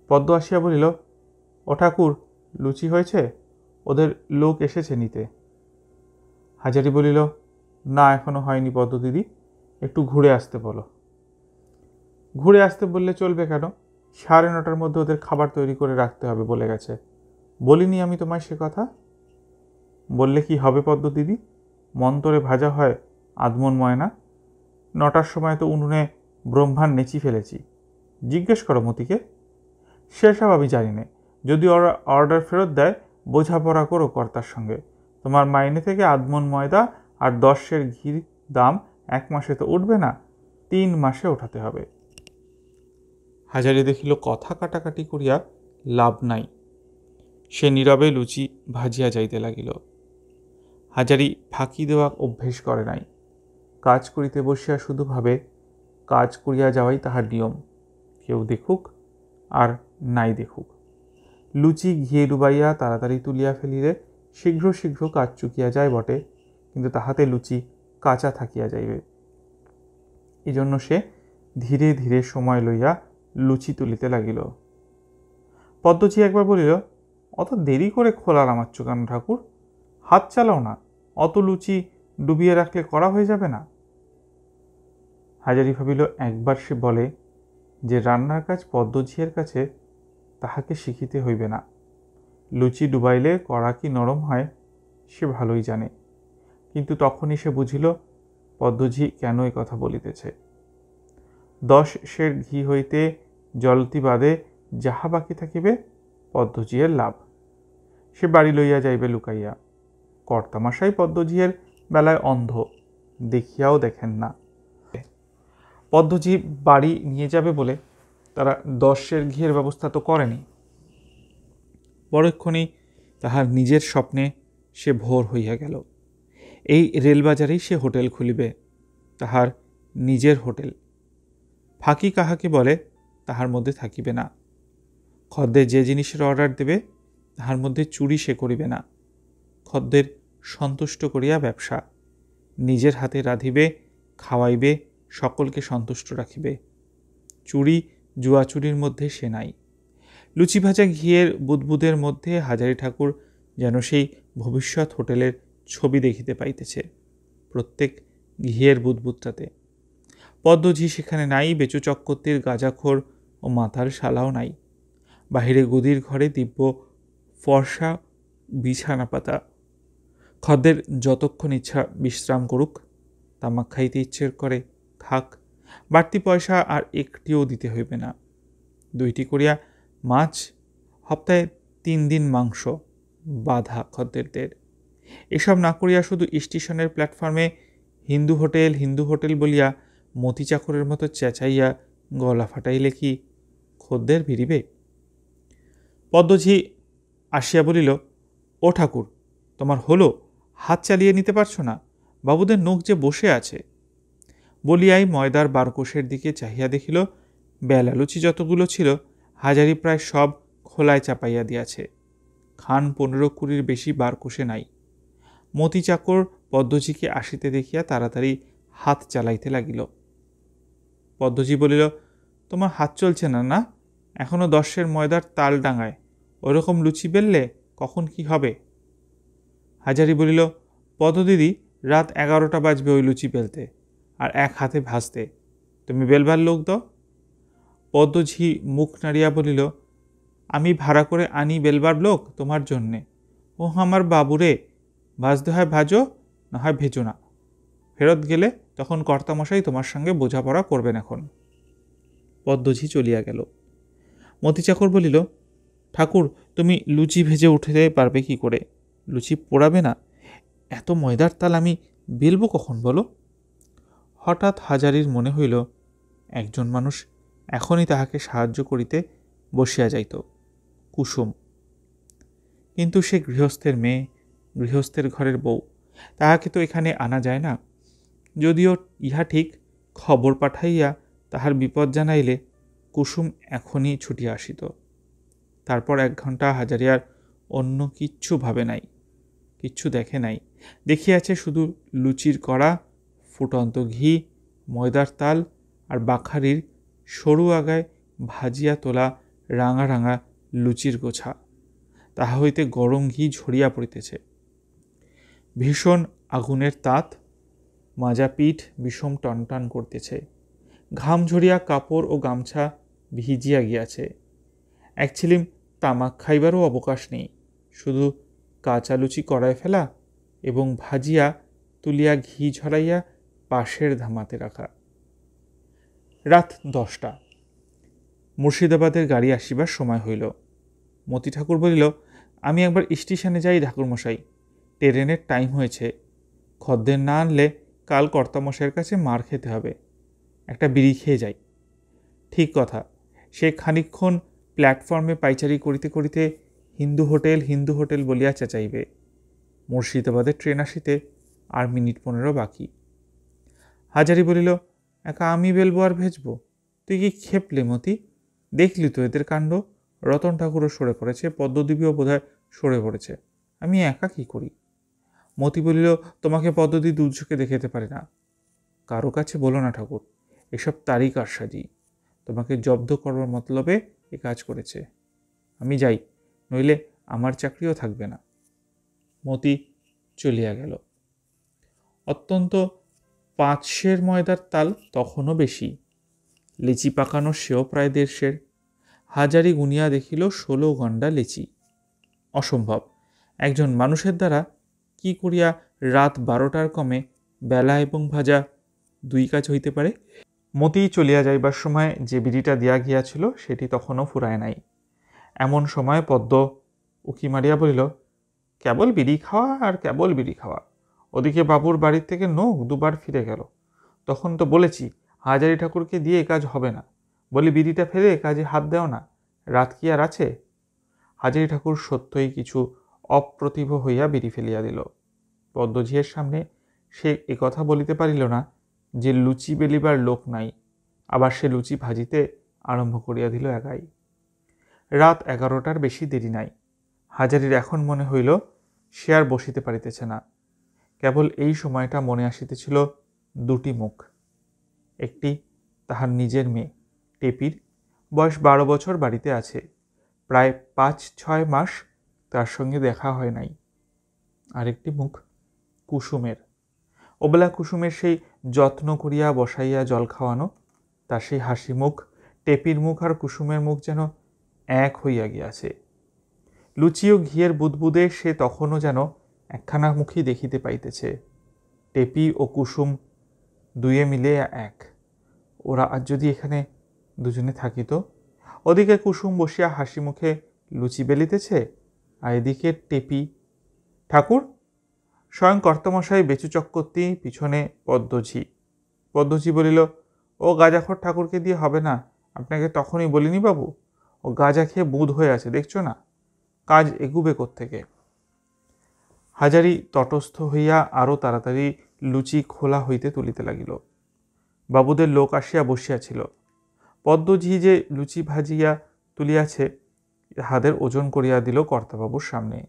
পদ্ম আসিয়া বলিল, ও ঠাকুর, লুচি হয়েছে, ওদের লোক এসেছে নিতে। হাজারি বলিল, না, এখনো হয়নি পদ্ম দিদি, একটু ঘুরে আসতে বলো। ঘুরে আসতে বললে চলবে কেন? 9:30টার মধ্যে ওদের খাবার তৈরি করে রাখতে হবে বলে গেছে। বলিনি আমি তোমায় সে কথা? বললে কি হবে পদ্ম দিদি? মন্তরে ভাজা হয় আধমন ময়না। 9টার সময় তো উনুনে ব্রহ্মার নেচি ফেলেছি। জিজ্ঞেস করো মতিকে। সেসব আমি জানি না। যদি ওরা অর্ডার ফেরত দেয়, বোঝাপড়া করো কর্তার সঙ্গে। তোমার মাইনে থেকে আধমন ময়দা আর 10 সের ঘির দাম 1 মাসে তো উঠবে না, 3 মাসে ওঠাতে হবে। হাজারি দেখিল কথা কাটাকাটি করিয়া লাভ নাই। সে নীরবে লুচি ভাজিয়া যাইতে লাগিল। হাজারি ফাঁকি দেওয়া অভ্যেস করে নাই। কাজ করিতে বসিয়া শুধু ভাবে কাজ করিয়া যাওয়াই তাহার নিয়ম, কেউ দেখুক আর নাই দেখুক। লুচি ঘিয়ে ডুবাইয়া তাড়াতাড়ি তুলিয়া ফেলিলে শীঘ্র শীঘ্র কাজ চুকিয়া যায় বটে, কিন্তু তাহাতে লুচি কাঁচা থাকিয়া যাইবে। এই জন্য সে ধীরে ধীরে সময় লইয়া লুচি তুলিতে লাগিল। পদ্মজি একবার বলিল, অত দেরি করে খোলা নামাচ্ছ কেন ঠাকুর? হাত চালাও না, অত লুচি ডুবিয়ে রাখলে করা হয়ে যাবে না। হাজারি ভাবিল, একবার সে বলে যে রান্নার কাজ পদ্মঝিয়ের কাছে, তাহাকে শিখিতে হইবে না। লুচি ডুবাইলে কড়া কি নরম হয় সে ভালোই জানে। কিন্তু তখনই সে বুঝিল পদ্মঝি কেন এ কথা বলিতেছে। 10 সের ঘি হইতে জলতি বাদে যাহা বাকি থাকিবে পদ্মঝিয়ের লাভ। সে বাড়ি লইয়া যাইবে লুকাইয়া। কর্তামশাই পদ্মঝিয়ের বেলায় অন্ধ, দেখিয়াও দেখেন না। পদ্মঝি বাড়ি নিয়ে যাবে বলে তারা 10 সের ঘিয়ের ব্যবস্থা তো করেনি। পরক্ষণেই তাহার নিজের স্বপ্নে সে ভোর হইয়া গেল। এই রেলবাজারেই সে হোটেল খুলিবে, তাহার নিজের হোটেল। ফাঁকি কাহাকে বলে তাহার মধ্যে থাকিবে না। খদ্দের যে জিনিসের অর্ডার দেবে তাহার মধ্যে চুরি সে করিবে না। খদ্দের সন্তুষ্ট করিয়া ব্যবসা। নিজের হাতে রাঁধিবে, খাওয়াইবে, সকলকে সন্তুষ্ট রাখিবে। চুরি জুয়াচুরির মধ্যে সে নাই। লুচি ভাজা ঘিয়ের বুদবুদের মধ্যে হাজারি ঠাকুর যেন সেই ভবিষ্যৎ হোটেলের ছবি দেখিতে পাইতেছে, প্রত্যেক ঘিয়ের বুদবুদটাতে। পদ্মঝি সেখানে নাই, বেচু চক্রবর্তীর গাঁজাখোর ও মাতাল শালাও নাই। বাহিরে গদির ঘরে দিব্য ফর্সা বিছানা পাতা। খদ্দের যতক্ষণ ইচ্ছা বিশ্রাম করুক, তামাক খাইতে ইচ্ছে করে খাক, বাড়তি পয়সা আর একটিও দিতে হইবে না। 2টি করিয়া মাছ, সপ্তাহে 3 দিন মাংস, বাধা খদ্দেরদের। এসব না করিয়া শুধু স্টেশনের প্ল্যাটফর্মে হিন্দু হোটেল হিন্দু হোটেল বলিয়া মতি চাকরের মতো চেঁচাইয়া গলা ফাটাইলে কি খদ্দের ভিড়িবে? পদ্মঝি আসিয়া বলিল, ও ঠাকুর, তোমার হলো, হাত চালিয়ে নিতে পারছো না, বাবুদের নখ যে বসে আছে। বলিয়াই ময়দার বারকোষের দিকে চাহিয়া দেখিল বেলা লুচি যতগুলো ছিল হাজারি প্রায় সব খোলায় চাপাইয়া দিয়াছে। খান 15-20 বেশি বারকোষে নাই। মতি চাকর পদ্মজিকে আসিতে দেখিয়া তাড়াতাড়ি হাত চালাইতে লাগিল। পদ্মজি বলিল, তোমার হাত চলছে না না? এখনো 10 সের ময়দার তাল ডাঙায়, ওরকম লুচি বেললে কখন কি হবে? হাজারি বলিল, পদ্মদিদি, রাত 11টা বাজবে ওই লুচি বেলতে আর এক হাতে ভাজতে, তুমি বেলবার লোক দাও। পদ্মঝি মুখ নাড়িয়া বলিল, আমি ভাড়া করে আনি বেলবার লোক তোমার জন্যে। ও আমার বাবুরে, ভাজতে হয় ভাজো, না হয় ভেজো না, ফেরত গেলে তখন কর্তামশাই তোমার সঙ্গে বোঝাপড়া করবেন। এখন পদ্মঝি চলিয়া গেল। মতিচাকর বলিল, ঠাকুর, তুমি লুচি ভেজে উঠতে পারবে কি করে? লুচি পোড়াবে না? এত ময়দার তাল আমি বেলবো কখন বলো? হঠাৎ হাজারির মনে হইল একজন মানুষ এখনই তাহাকে সাহায্য করিতে বসিয়া যাইত, কুসুম। কিন্তু সে গৃহস্থের মেয়ে, গৃহস্থের ঘরের বউ, তাহাকে তো এখানে আনা যায় না। যদিও ইহা ঠিক, খবর পাঠাইয়া তাহার বিপদ জানাইলে কুসুম এখনই ছুটিয়া আসিত। তারপর 1 ঘণ্টা হাজারি আর অন্য কিচ্ছু ভাবে নাই, কিচ্ছু দেখে নাই। দেখিয়াছে শুধু লুচির কড়া, ফুটন্ত ঘি, ময়দার তাল আর বাখারির সরু আগায় ভাজিয়া তোলা রাঙা রাঙা লুচির গোছা। তাহা হইতে গরম ঘি ঝরিয়া পড়িতেছে। ভীষণ আগুনের তাত, মাজা পিঠ বিষম টনটন করতেছে। ঘাম ঝরিয়া কাপড় ও গামছা ভিজিয়া গিয়াছে। এক ছিলিম তামাক খাইবারও অবকাশ নেই, শুধু কাঁচা লুচি কড়ায় ফেলা এবং ভাজিয়া তুলিয়া ঘি ঝরাইয়া পাশের ধামাতে রাখা। রাত 10টা। মুর্শিদাবাদের গাড়ি আসিবার সময় হইল। মতি ঠাকুর বলিল, আমি একবার স্টেশনে যাই ঠাকুরমশাই, ট্রেনের টাইম হয়েছে। খদ্দের না আনলে কাল কর্তামশাইয়ের কাছে মার খেতে হবে। একটা বিড়ি খেয়ে যাই। ঠিক কথা। সে খানিকক্ষণ প্ল্যাটফর্মে পাইচারি করিতে করিতে হিন্দু হোটেল বলিয়া চেঁচাইবে। মুর্শিদাবাদের ট্রেন আসিতে আর মিনিট 15 বাকি। হাজারি বলিল, একা আমি বেলবো আর ভেজবো? তুই কি খেপলে মতি? দেখলি তো এদের কাণ্ড। রতন ঠাকুরও সরে পড়েছে, পদ্মদেবীও বোধহয় সরে পড়েছে। আমি একা কি করি? মতি বলিল, তোমাকে পদ্মদি দুর্যোগে দেখাতে পারে না। কারো কাছে বলো না ঠাকুর, এসব তারই কারসাজি। তোমাকে জব্দ করবার মতলবে এ কাজ করেছে। আমি যাই, নইলে আমার চাকরিও থাকবে না। মতি চলিয়া গেল। অত্যন্ত 5 সের ময়দার তাল তখনও বেশি। লিচি পাকানো সেও প্রায় 1.5 সের। হাজারি গুনিয়া দেখিল 16 গন্ডা লিচি। অসম্ভব। একজন মানুষের দ্বারা কি করিয়া রাত 12টার কমে বেলা এবং ভাজা 2 কাজ হইতে পারে? মতি চলিয়া যাইবার সময় যে বিড়িটা দিয়া গিয়াছিল সেটি তখনও ফুরায় নাই। এমন সময় পদ্ম উকি মারিয়া বলিল, কেবল বিড়ি খাওয়া আর কেবল বিড়ি খাওয়া। ওদিকে বাবুর বাড়ির থেকে নখ 2 বার ফিরে গেল। তখন তো বলেছি হাজারি ঠাকুরকে দিয়ে এ কাজ হবে না। বলি বিড়িটা ফেলে কাজে হাত দেও না, রাত কি আর আছে? হাজারি ঠাকুর সত্যই কিছু অপ্রতিভ হইয়া বিড়ি ফেলিয়া দিল। পদ্মঝিয়ের সামনে সে একথা বলিতে পারিল না যে লুচি বেলিবার লোক নাই, আবার সে লুচি ভাজিতে আরম্ভ করিয়া দিল একাই। রাত 11টার বেশি দেরি নাই। হাজারির এখন মনে হইল সে আর বসিতে পারিতেছে না। কেবল এই সময়টা মনে আসিতেছিল 2টি মুখ। একটি তাহার নিজের মেয়ে টেপির, বয়স 12 বছর, বাড়িতে আছে। প্রায় 5-6 মাস তার সঙ্গে দেখা হয় নাই। আরেকটি মুখ কুসুমের। ওবেলা কুসুমের সেই যত্ন করিয়া বসাইয়া জল খাওয়ানো, তার সেই হাসি মুখ, টেপির মুখ আর কুসুমের মুখ যেন এক হইয়া গিয়াছে। লুচি ও ঘিয়ের বুদবুদে সে তখনও যেন একখানা মুখই দেখিতে পাইতেছে। টেপি ও কুসুম দুয়ে মিলে এক। ওরা আজ যদি এখানে দুজনে থাকিত। ওদিকে কুসুম বসিয়া হাসি মুখে লুচি বেলিতেছে, আর এদিকে টেপি। ঠাকুর! স্বয়ং কর্তামশাই বেচু চক্রবর্তী, পিছনে পদ্মঝি। পদ্মঝি বলিল, ও গাঁজাখোর ঠাকুরকে দিয়ে হবে না। আপনাকে তখনই বলিনি বাবু? ও গাঁজা খেয়ে বুঁদ হয়ে আছে, দেখছো না? কাজ এগুবে কোত্থেকে? হাজারি তটস্থ হইয়া আরও তাড়াতাড়ি লুচি খোলা হইতে তুলিতে লাগিল। বাবুদের লোক আসিয়া বসিয়াছিল। পদ্মঝি যে লুচি ভাজিয়া তুলিয়াছে তাহাদের ওজন করিয়া দিল কর্তাবাবুর সামনে।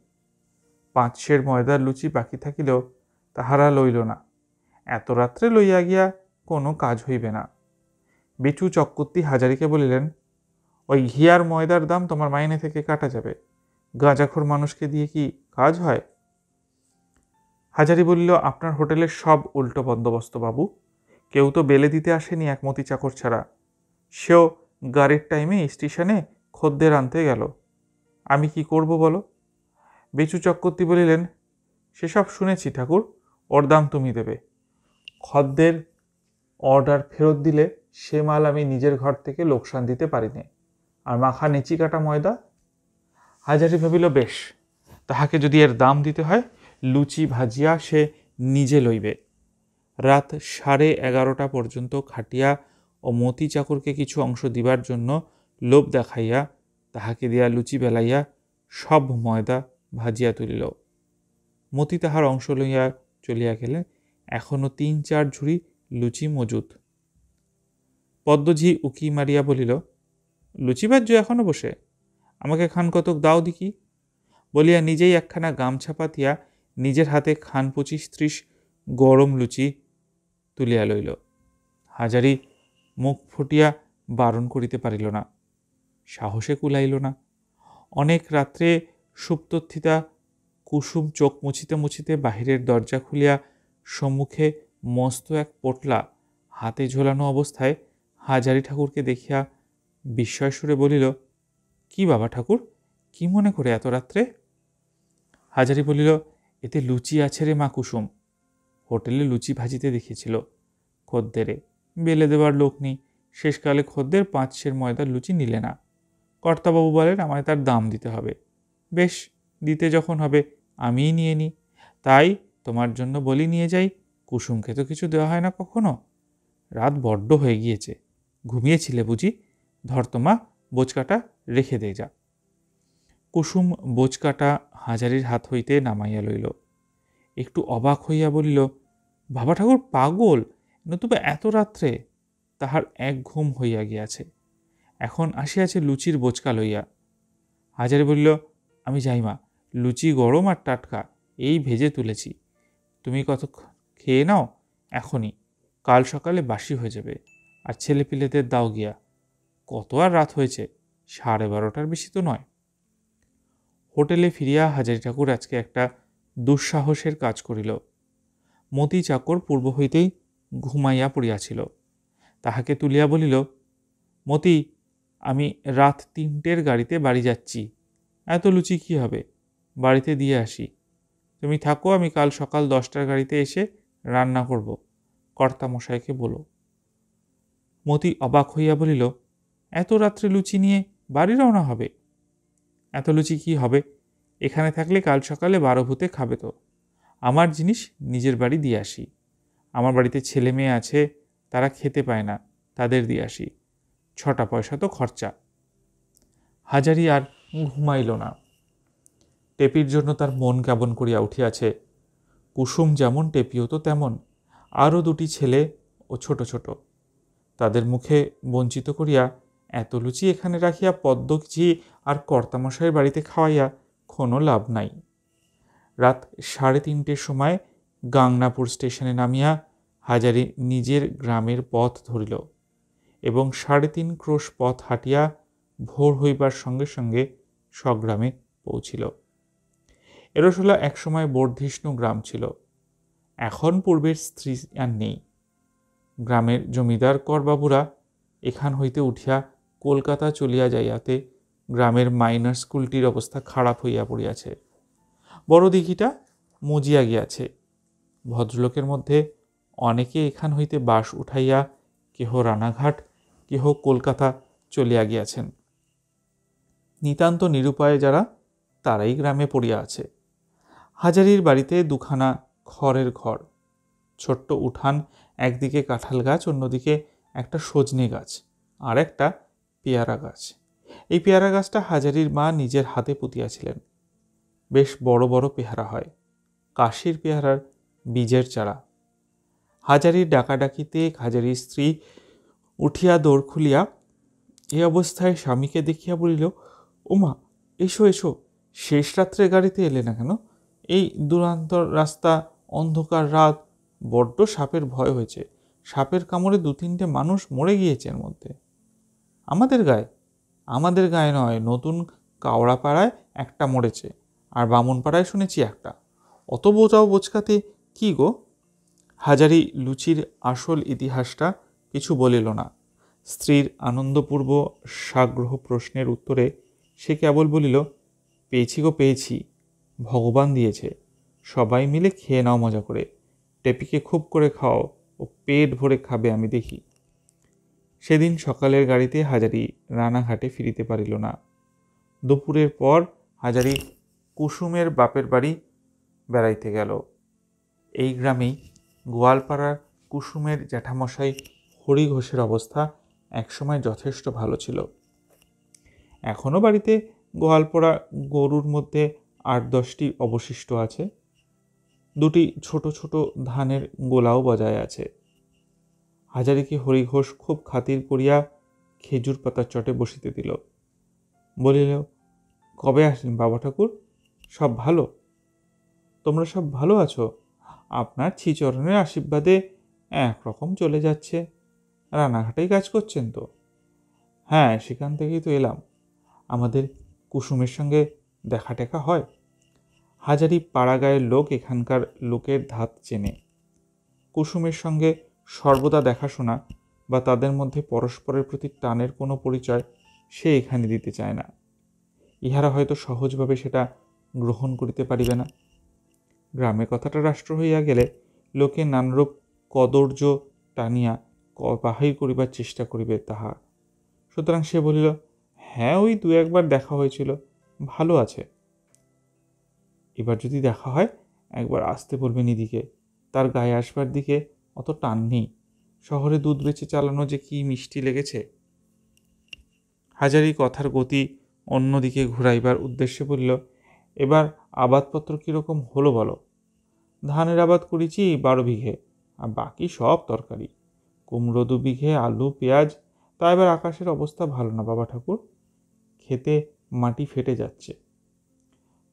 5 সের ময়দার লুচি বাকি থাকিলেও তাহারা লইল না। এত রাত্রে লইয়া গিয়া কোনো কাজ হইবে না। বেচু চক্রবর্তী হাজারিকে বলিলেন, ওই ঘিয়ার ময়দার দাম তোমার মাইনে থেকে কাটা যাবে। গাঁজাখোর মানুষকে দিয়ে কি কাজ হয়? হাজারি বলিল, আপনার হোটেলের সব উল্টো বন্দোবস্ত বাবু। কেউ তো বেলে দিতে আসেনি এক মতি চাকর ছাড়া। সেও গাড়ির টাইমে স্টেশনে খদ্দের আনতে গেল। আমি কি করব বলো? বেচু চক্রবর্তী বলিলেন, সেসব শুনেছি ঠাকুর, ওর দাম তুমি দেবে। খদ্দের অর্ডার ফেরত দিলে সে মাল আমি নিজের ঘর থেকে লোকসান দিতে পারি নে। আর মাখা নেচি কাটা ময়দা। হাজারি ভাবিল, বেশ, তাহাকে যদি এর দাম দিতে হয়, লুচি ভাজিয়া সে নিজে লইবে। রাত 11:30 পর্যন্ত খাটিয়া ও মতি চাকরকে কিছু অংশ দিবার জন্য লোভ দেখাইয়া তাহাকে দিয়া লুচি বেলাইয়া সব ময়দা ভাজিয়া তুলিল। মতি তাহার অংশ লইয়া চলিয়া গেলেন। এখনো 3-4 ঝুড়ি লুচি মজুদ। পদ্মঝি উকি মারিয়া বলিল, লুচি ভাজ্য এখনো বসে? আমাকে খান কতক দাও দিকি। বলিয়া নিজেই একখানা গামছা পাতিয়া নিজের হাতে খান 25-30 গরম লুচি তুলিয়া লইল। হাজারি মুখ ফুটিয়া বারণ করিতে পারিল না, সাহসে কুলাইল না। অনেক রাত্রে সুপ্তথিতা কুসুম চোখ মুছিতে মুছিতে বাহিরের দরজা খুলিয়া সম্মুখে মস্ত এক পোটলা হাতে ঝোলানো অবস্থায় হাজারি ঠাকুরকে দেখিয়া বিস্ময় সুরে বলিল, কি বাবা ঠাকুর, কি মনে করে এত রাত্রে? হাজারি বলিল, এতে লুচি আছে রে মা কুসুম। হোটেলে লুচি ভাজিতে দেখেছিল খদ্দেরে, বেলে দেবার লোক নেই। শেষকালে খদ্দের 5 সের ময়দার লুচি নিলে না। কর্তাবাবু বলেন আমায় তার দাম দিতে হবে। বেশ, দিতে যখন হবে আমিই নিয়ে নিই। তাই তোমার জন্য বলি নিয়ে যাই। কুসুমকে তো কিছু দেওয়া হয় না কখনো। রাত বড্ড হয়ে গিয়েছে, ঘুমিয়েছিলে বুঝি? ধর তোমা, বোচকাটা রেখে দে যা। কুসুম বোচকাটা হাজারির হাত হইতে নামাইয়া লইল। একটু অবাক হইয়া বলিল, বাবা ঠাকুর পাগল, নতুবা এত রাত্রে? তাহার এক ঘুম হইয়া গিয়াছে, এখন আসিয়াছে লুচির বোচকা লইয়া। হাজারি বলিল, আমি যাই মা, লুচি গরম আর টাটকা, এই ভেজে তুলেছি। তুমি কত খেয়ে নাও এখনই, কাল সকালে বাসি হয়ে যাবে। আর ছেলে পিলেদের দাও গিয়া। কত আর রাত হয়েছে, 12:30টার বেশি তো নয়। হোটেলে ফিরিয়া হাজারি ঠাকুর আজকে একটা দুঃসাহসের কাজ করিল। মতি চাকর পূর্ব হইতেই ঘুমাইয়া পড়িয়াছিল। তাহাকে তুলিয়া বলিল, মতি, আমি রাত 3টের গাড়িতে বাড়ি যাচ্ছি। এত লুচি কি হবে, বাড়িতে দিয়ে আসি। তুমি থাকো, আমি কাল সকাল 10টার গাড়িতে এসে রান্না করব, কর্তামশাইকে বলো। মতি অবাক হইয়া বলিল, এত রাত্রে লুচি নিয়ে বাড়ি রওনা হবে? এত লুচি কি হবে? এখানে থাকলে কাল সকালে 12 ভূতে খাবে তো। আমার জিনিস নিজের বাড়ি দিয়ে আসি। আমার বাড়িতে ছেলে মেয়ে আছে, তারা খেতে পায় না, তাদের দিয়ে আসি। 6টা পয়সা তো খরচা। হাজারি আর ঘুমাইল না। টেপির জন্য তার মন কেমন করিয়া উঠিয়াছে। কুসুম যেমন, টেপিও তো তেমন। আরও 2টি ছেলে ও ছোট ছোট। তাদের মুখে বঞ্চিত করিয়া এত লুচি এখানে রাখিয়া পদ্মঝি আর কর্তামশাইয়ের বাড়িতে খাওয়াইয়া কোনো লাভ নাই। রাত 3:30টার সময় গাংনাপুর স্টেশনে নামিয়া হাজারি নিজের গ্রামের পথ ধরিল এবং 3.5 ক্রোশ পথ হাঁটিয়া ভোর হইবার সঙ্গে সঙ্গে স্বগ্রামে পৌঁছিল। এরশোলা একসময় বর্ধিষ্ণু গ্রাম ছিল। এখন পূর্বের স্ত্রী আর নেই। গ্রামের জমিদার করবাবুরা এখান হইতে উঠিয়া কলকাতা চলিয়া যাইয়াতে গ্রামের মাইনর স্কুলটির অবস্থা খারাপ হইয়া পড়িয়াছে। বড় দিঘিটা মজিয়া গিয়াছে। ভদ্রলোকের মধ্যে অনেকে এখান হইতে বাস উঠাইয়া কেহ রানাঘাট, কেহ কলকাতা চলিয়া গিয়াছেন। নিতান্ত নিরুপায়ে যারা, তারাই গ্রামে পড়িয়া আছে। হাজারির বাড়িতে 2খানা খড়ের ঘর, ছোট্ট উঠান, একদিকে কাঁঠাল গাছ, অন্যদিকে একটা সজনে গাছ আর একটা পেয়ারা গাছ। এই পেয়ারা গাছটা হাজারির মা নিজের হাতে পুঁতিয়াছিলেন। বেশ বড় বড় পেয়ারা হয়, কাশির পেয়ারার বীজের চারা। হাজারির ডাকাডাকিতে হাজারির স্ত্রী উঠিয়া দৌড় খুলিয়া এই অবস্থায় স্বামীকে দেখিয়া বলিল, ওমা, এসো এসো, শেষ রাত্রে গাড়িতে এলে না কেন? এই দূরান্তর রাস্তা, অন্ধকার রাত, বড্ড সাপের ভয় হয়েছে। সাপের কামড়ে 2-3টে মানুষ মরে গিয়েছে এর মধ্যে। আমাদের গায়ে নয়, নতুন কাওড়াপাড়ায় একটা মরেছে, আর বামুনপাড়ায় শুনেছি একটা। অত বোঝাও বোচকাতে কি গো? হাজারি লুচির আসল ইতিহাসটা কিছু বলিল না। স্ত্রীর আনন্দপূর্ব সাগ্রহ প্রশ্নের উত্তরে সে কেবল বলিল, পেয়েছি গো পেয়েছি, ভগবান দিয়েছে, সবাই মিলে খেয়ে নাও মজা করে। টেপিকে খুব করে খাও, ও পেট ভরে খাবে আমি দেখি। সেদিন সকালের গাড়িতে হাজারি রানাঘাটে ফিরিতে পারিল না। দুপুরের পর হাজারি কুসুমের বাপের বাড়ি বেড়াইতে গেল। এই গ্রামেই গোয়ালপাড়ার কুসুমের জ্যাঠামশাই হরি ঘোষের অবস্থা একসময় যথেষ্ট ভালো ছিল। এখনও বাড়িতে গোয়ালপাড়া গরুর মধ্যে 8-10টি অবশিষ্ট আছে। 2টি ছোট ছোট ধানের গোলাও বজায় আছে। হাজারিকে হরিঘোষ খুব খাতির করিয়া খেজুর পাতার চটে বসিতে দিল। বলিল, কবে আসলেন বাবা ঠাকুর? সব ভালো? তোমরা সব ভালো আছো? আপনার শ্রীচরণের আশীর্বাদে একরকম চলে যাচ্ছে। রানাঘাটেই কাজ করছেন তো? হ্যাঁ, সেখান থেকেই তো এলাম। আমাদের কুসুমের সঙ্গে দেখা টেকা হয়? হাজারি পাড়াগাঁয়ের লোক এখানকার লোকের ধাত চেনে। কুসুমের সঙ্গে সর্বদা দেখাশোনা বা তাদের মধ্যে পরস্পরের প্রতি টানের কোনো পরিচয় সে এখানে দিতে চায় না। ইহারা হয়তো সহজভাবে সেটা গ্রহণ করিতে পারিবে না। গ্রামে কথাটা রাষ্ট্র হইয়া গেলে লোকে নানারূপ কদর্য টানিয়া বাহির করিবার চেষ্টা করিবে তাহা। সুতরাং সে বলিল, হ্যাঁ, ওই 2-1বার দেখা হয়েছিল, ভালো আছে। এবার যদি দেখা হয় একবার আসতে বলবেন এদিকে। তার গায়ে আসবার দিকে অত টান নেই। শহরে দুধ বেচে চালানো যে কি মিষ্টি লেগেছে। হাজারি কথার গতি অন্যদিকে ঘুরাইবার উদ্দেশ্যে বলল, এবার আবাদপত্র কীরকম হলো বলো? ধানের আবাদ করেছি 12 বিঘে, আর বাকি সব তরকারি। কুমড়ো 2 বিঘে, আলু, পেঁয়াজ। তা এবার আকাশের অবস্থা ভালো না বাবা ঠাকুর, খেতে মাটি ফেটে যাচ্ছে।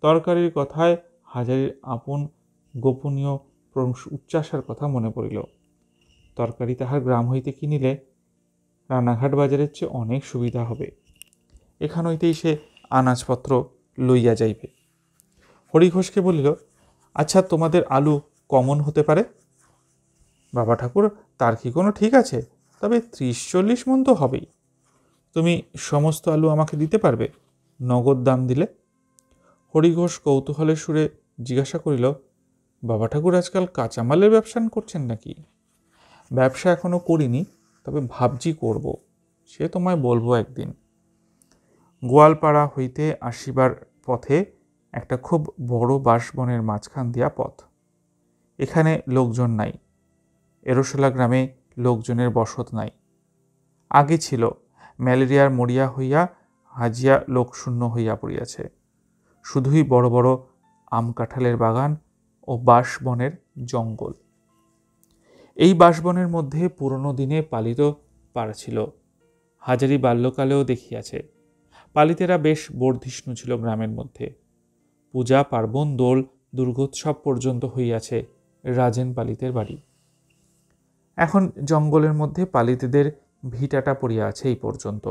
তরকারির কথায় হাজারির আপন গোপনীয় উচ্চাসার কথা মনে পড়িল। তরকারি তাহার গ্রাম হইতে কিনিলে রানাঘাট বাজারের চেয়ে অনেক সুবিধা হবে। এখান হইতেই সে আনাজপত্র লইয়া যাইবে। হরিঘোষকে বলিল, আচ্ছা, তোমাদের আলু কমন হতে পারে? বাবা ঠাকুর, তার কি কোনো ঠিক আছে? তবে 30-40 মণ তো হবেই। তুমি সমস্ত আলু আমাকে দিতে পারবে নগদ দাম দিলে? হরিঘোষ কৌতূহলের সুরে জিজ্ঞাসা করিল, বাবা ঠাকুর আজকাল কাঁচামালের ব্যবসা করছেন নাকি? ব্যবসা এখনো করিনি, তবে ভাবছি করব। সে তোমায় বলবো একদিন। গোয়ালপাড়া হইতে আসিবার পথে একটা খুব বড় বাঁশবনের মাঝখান দিয়া পথ। এখানে লোকজন নাই। এরোশোলা গ্রামে লোকজনের বসত নাই। আগে ছিল, ম্যালেরিয়ার মরিয়া হইয়া হাজিয়া লোকশূন্য হইয়া পড়িয়াছে। শুধুই বড় বড় আম কাঁঠালের বাগান ও বাঁশবনের জঙ্গল। এই বাঁশবনের মধ্যে পুরনো দিনে পালিত পাড়া ছিল। হাজারি বাল্যকালেও দেখিয়াছে। পালিতেরা বেশ বর্ধিষ্ণু ছিল গ্রামের মধ্যে। পূজা পার্বণ, দোল, দুর্গোৎসব পর্যন্ত হইয়াছে রাজেন পালিতের বাড়ি। এখন জঙ্গলের মধ্যে পালিতেদের ভিটাটা পড়িয়া আছে এই পর্যন্ত।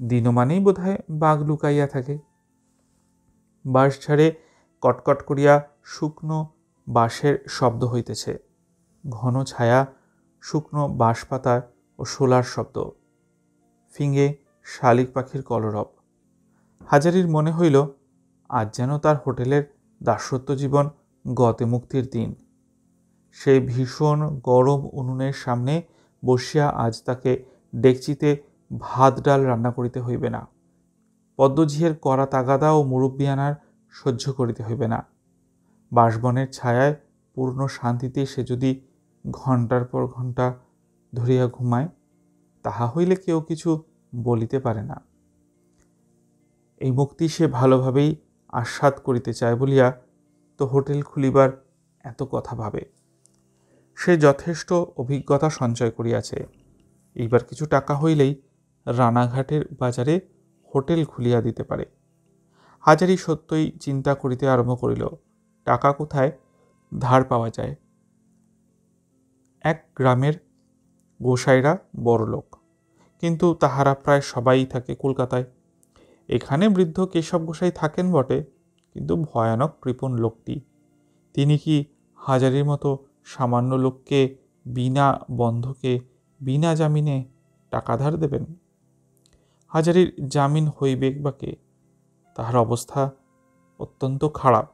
দিনমানেই বোধহয় বাঘ লুকাইয়া থাকে। বাঁশ ঝাড়ে কটকট করিয়া শুকনো বাঁশের শব্দ হইতেছে। ঘন ছায়া, শুকনো বাঁশ পাতা ও শোলার শব্দ। ফিঙে শালিক পাখির কলরব। হাজারির মনে হইল আজ যেন তার হোটেলের দাসত্ব জীবন গতে মুক্তির দিন। সেই ভীষণ গরম উনুনের সামনে বসিয়া আজ তাকে ডেকচিতে ভাত ডাল রান্না করিতে হইবে না। পদ্মঝিয়ের কড়া তাগাদা ও মুরব্বিয়ানার সহ্য করিতে হইবে না। বাঁশবনের ছায়ায় পূর্ণ শান্তিতে সে যদি ঘণ্টার পর ঘণ্টা ধরিয়া ঘুমায়, তাহা হইলে কেউ কিছু বলিতে পারে না। এই মুক্তি সে ভালোভাবেই আস্বাদ করিতে চায় বলিয়া তো হোটেল খুলিবার এত কথা ভাবে। সে যথেষ্ট অভিজ্ঞতা সঞ্চয় করিয়াছে। এইবার কিছু টাকা হইলেই রানাঘাটের বাজারে হোটেল খুলিয়া দিতে পারে। হাজারি সত্যই চিন্তা করিতে আরম্ভ করিল, টাকা কোথায় ধার পাওয়া যায়। এক গ্রামের গোসাইরা বড়লোক, কিন্তু তাহারা প্রায় সবাই থাকে কলকাতায়। এখানে বৃদ্ধ কেশব গোসাই থাকেন বটে, কিন্তু ভয়ানক কৃপণ লোকটি। তিনি কি হাজারির মতো সামান্য লোককে বিনা বন্ধকে বিনা জামিনে টাকা ধার দেবেন? হাজারির জামিন হইবে বা কে? তাহার অবস্থা অত্যন্ত খারাপ।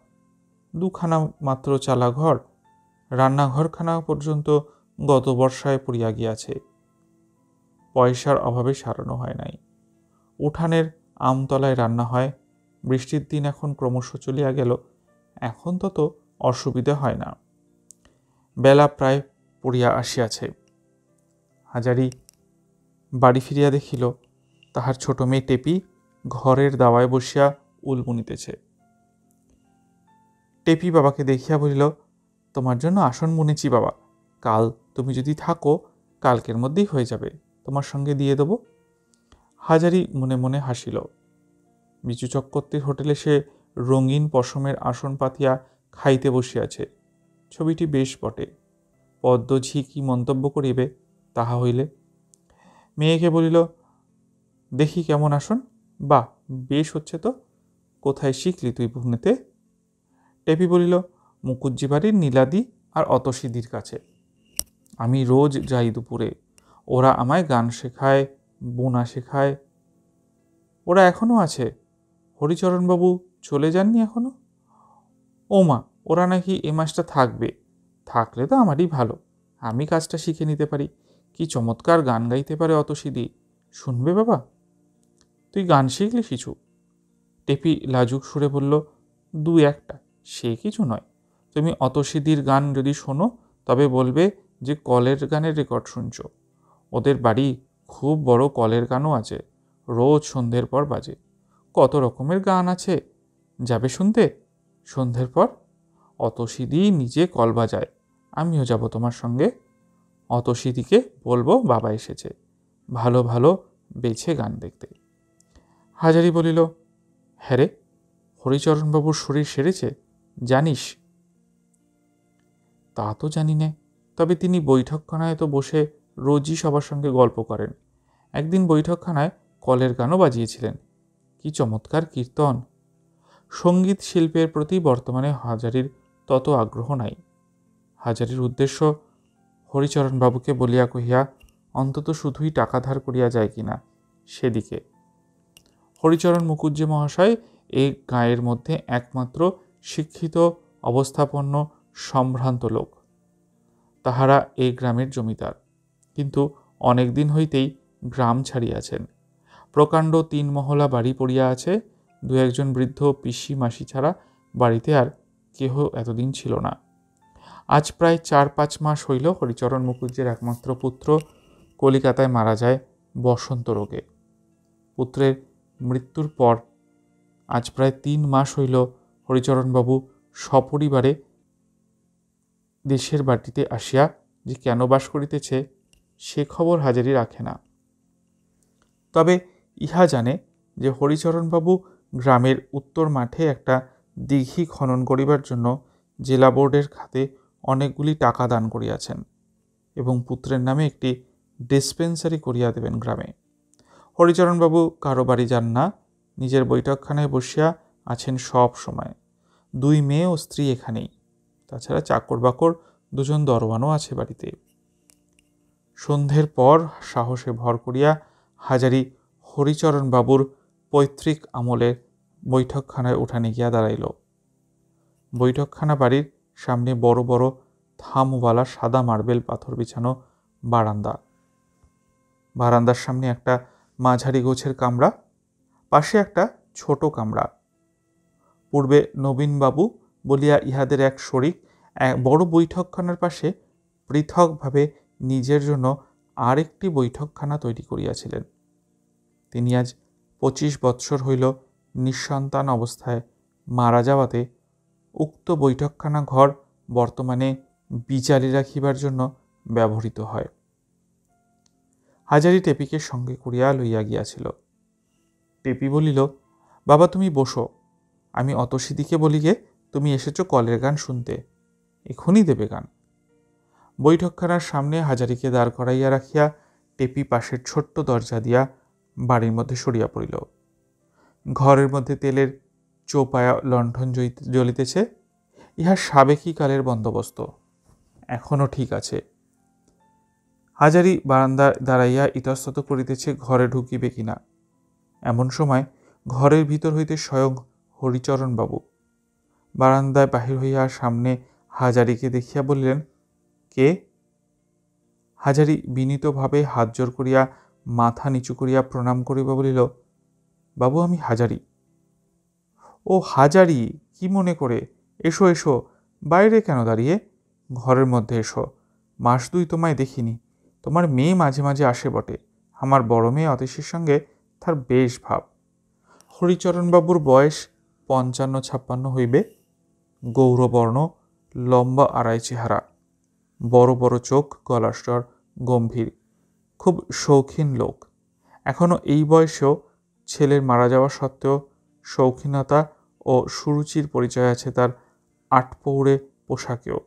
2খানা মাত্র চালা ঘর, রান্নাঘরখানা পর্যন্ত গত বর্ষায় পড়িয়া গিয়াছে, পয়সার অভাবে সারানো হয় নাই। উঠানের আমতলায় রান্না হয়, বৃষ্টির দিন এখন ক্রমশ চলিয়া গেল, এখন তত অসুবিধা হয় না। বেলা প্রায় পড়িয়া আসিয়াছে। হাজারি বাড়ি ফিরিয়া দেখিল তাহার ছোট মেয়ে টেপি ঘরের দাওয়ায় বসিয়া উল বুনিতেছে। টেপি বাবাকে দেখিয়া বলিল, তোমার জন্য আসন বুনেছি বাবা, কাল তুমি যদি থাকো কালকের মধ্যেই হয়ে যাবে, তোমার সঙ্গে দিয়ে দেব। হাজারি মনে মনে হাসিল। বিচু চক্রবর্তীর হোটেলে সে রঙিন পশমের আসন পাতিয়া খাইতে বসিয়াছে, ছবিটি বেশ বটে। পদ্মঝি কি মন্তব্য করিবে তাহা হইলে? মেয়েকে বলিল, দেখি কেমন আসন, বাহ বেশ হচ্ছে তো, কোথায় শিখলি তুই বুনেতে? টেপি বলিল, মুকুজ্জি বাড়ির নীলাদি আর অতসীদির কাছে। আমি রোজ যাই দুপুরে, ওরা আমায় গান শেখায়, বোনা শেখায়। ওরা এখনও আছে? হরিচরণবাবু চলে যাননি এখনো? ও মা, ওরা নাকি এ মাসটা থাকবে। থাকলে তো আমারই ভালো, আমি কাজটা শিখে নিতে পারি। কি চমৎকার গান গাইতে পারে অতসীদি, শুনবে বাবা? তুই গান শিখলি কিছু? টেপি লাজুক সুরে বলল, দু একটা, সে কিছু নয়। তুমি অতসীদির গান যদি শোনো তবে বলবে যে কলের গানের রেকর্ড শুনছ। ওদের বাড়ি খুব বড় কলের গানও আছে, রোজ সন্ধ্যের পর বাজে। কত রকমের গান আছে, যাবে শুনতে সন্ধ্যের পর? অতসীদি নিজে কল বাজায়, আমিও যাব তোমার সঙ্গে। অতসীদিকে বলবো বাবা এসেছে, ভালো ভালো বেছে গান দেখতে। হাজারি বলিল, হ্যাঁ রে, হরিচরণবাবুর শরীর সেরেছে জানিস? তা তো জানি নে, তবে তিনি বৈঠকখানায় তো বসে রোজই সবার সঙ্গে গল্প করেন। একদিন বৈঠকখানায় কলের গানও বাজিয়েছিলেন, কি চমৎকার কীর্তন। সঙ্গীত শিল্পের প্রতি বর্তমানে হাজারির তত আগ্রহ নাই। হাজারির উদ্দেশ্য হরিচরণবাবুকে বলিয়া কহিয়া অন্তত শুধুই টাকা ধার করিয়া যায় কিনা সেদিকে। হরিচরণ মুকুজ্জি মহাশয় এই গাঁয়ের মধ্যে একমাত্র শিক্ষিত অবস্থাপন্ন সম্ভ্রান্ত লোক। তাহারা এই গ্রামের জমিদার, কিন্তু অনেক দিন হইতেই গ্রাম ছাড়িয়াছেন। প্রকাণ্ড 3 মহলা বাড়ি পড়িয়া আছে, দু একজন বৃদ্ধ পিসি মাসি ছাড়া বাড়িতে আর কেহ এতদিন ছিল না। আজ প্রায় 4-5 মাস হইল হরিচরণ মুকুজ্জির একমাত্র পুত্র কলিকাতায় মারা যায় বসন্ত রোগে। পুত্রের মৃত্যুর পর আজ প্রায় 3 মাস হইল হরিচরণবাবু সপরিবারে দেশের বাটিতে আসিয়া যে কেন বাস করিতেছে সে খবর হাজারি রাখে না। তবে ইহা জানে যে হরিচরণবাবু গ্রামের উত্তর মাঠে একটা দিঘি খনন করিবার জন্য জেলা বোর্ডের খাতে অনেকগুলি টাকা দান করিয়াছেন এবং পুত্রের নামে একটি ডিসপেন্সারি করিয়া দেবেন গ্রামে। হরিচরণবাবু কারো বাড়ি যান না, নিজের বৈঠকখানায় বসিয়া আছেন সব সময়। 2 মেয়ে ও স্ত্রী এখানেই, তাছাড়া চাকর বাকর 2 জন দরওয়ানও আছে বাড়িতে। সন্ধ্যের পর সাহসে ভর করিয়া হাজারি হরিচরণবাবুর পৈতৃক আমলের বৈঠকখানায় উঠানে গিয়া দাঁড়াইল। বৈঠকখানা বাড়ির সামনে বড় বড় থামওয়ালা সাদা মার্বেল পাথর বিছানো বারান্দা। বারান্দার সামনে একটা মাঝারি গোছের কামরা, পাশে একটা ছোট কামরা। পূর্বে নবীনবাবু বলিয়া ইহাদের এক শরিক বড় বৈঠকখানার পাশে পৃথকভাবে নিজের জন্য আরেকটি বৈঠকখানা তৈরি করিয়াছিলেন। তিনি আজ 25 বৎসর হইল নিঃসন্তান অবস্থায় মারা যাওয়াতে উক্ত বৈঠকখানা ঘর বর্তমানে বিচারি রাখিবার জন্য ব্যবহৃত হয়। হাজারি টেপিকে সঙ্গে করিয়া লইয়া গিয়াছিল। টেপি বলিল, বাবা তুমি বসো, আমি অতসীদিকে বলিগে তুমি এসেছো কলের গান শুনতে, এখনই দেবে গান। বৈঠকখানার সামনে হাজারিকে দাঁড় করাইয়া রাখিয়া টেপি পাশের ছোট্ট দরজা দিয়া বাড়ির মধ্যে সরিয়া পড়িল। ঘরের মধ্যে তেলের চৌপায়া লণ্ঠন জ্বলিতেছে। ইহা সাবেকি কালের বন্দোবস্ত, এখনও ঠিক আছে। হাজারি বারান্দায় দাঁড়াইয়া ইতস্তত করিতেছে ঘরে ঢুকিবে কিনা। এমন সময় ঘরের ভিতর হইতে স্বয়ং হরিচরণবাবু বারান্দায় বাহির হইয়া সামনে হাজারিকে দেখিয়া বলিলেন, কে? হাজারি বিনীতভাবে হাত জোর করিয়া মাথা নিচু করিয়া প্রণাম করিবা বলিল, বাবু আমি হাজারি। ও হাজারি, কি মনে করে? এসো এসো, বাইরে কেন দাঁড়িয়ে? ঘরের মধ্যে এসো, মাস দুই তোমায় দেখিনি। তোমার মেয়ে মাঝে মাঝে আসে বটে, আমার বড় মেয়ে অতীশের সঙ্গে তার বেশ ভাব। হরিচরণবাবুর বয়স ৫৫-৫৬ হইবে। গৌরবর্ণ, লম্বা আড়াই চেহারা, বড় বড় চোখ, গলার স্বর গম্ভীর, খুব শৌখিন লোক। এখনও এই বয়সেও ছেলের মারা যাওয়া সত্ত্বেও শৌখিনতা ও সুরুচির পরিচয় আছে তার আটপৌরে পোশাকেও।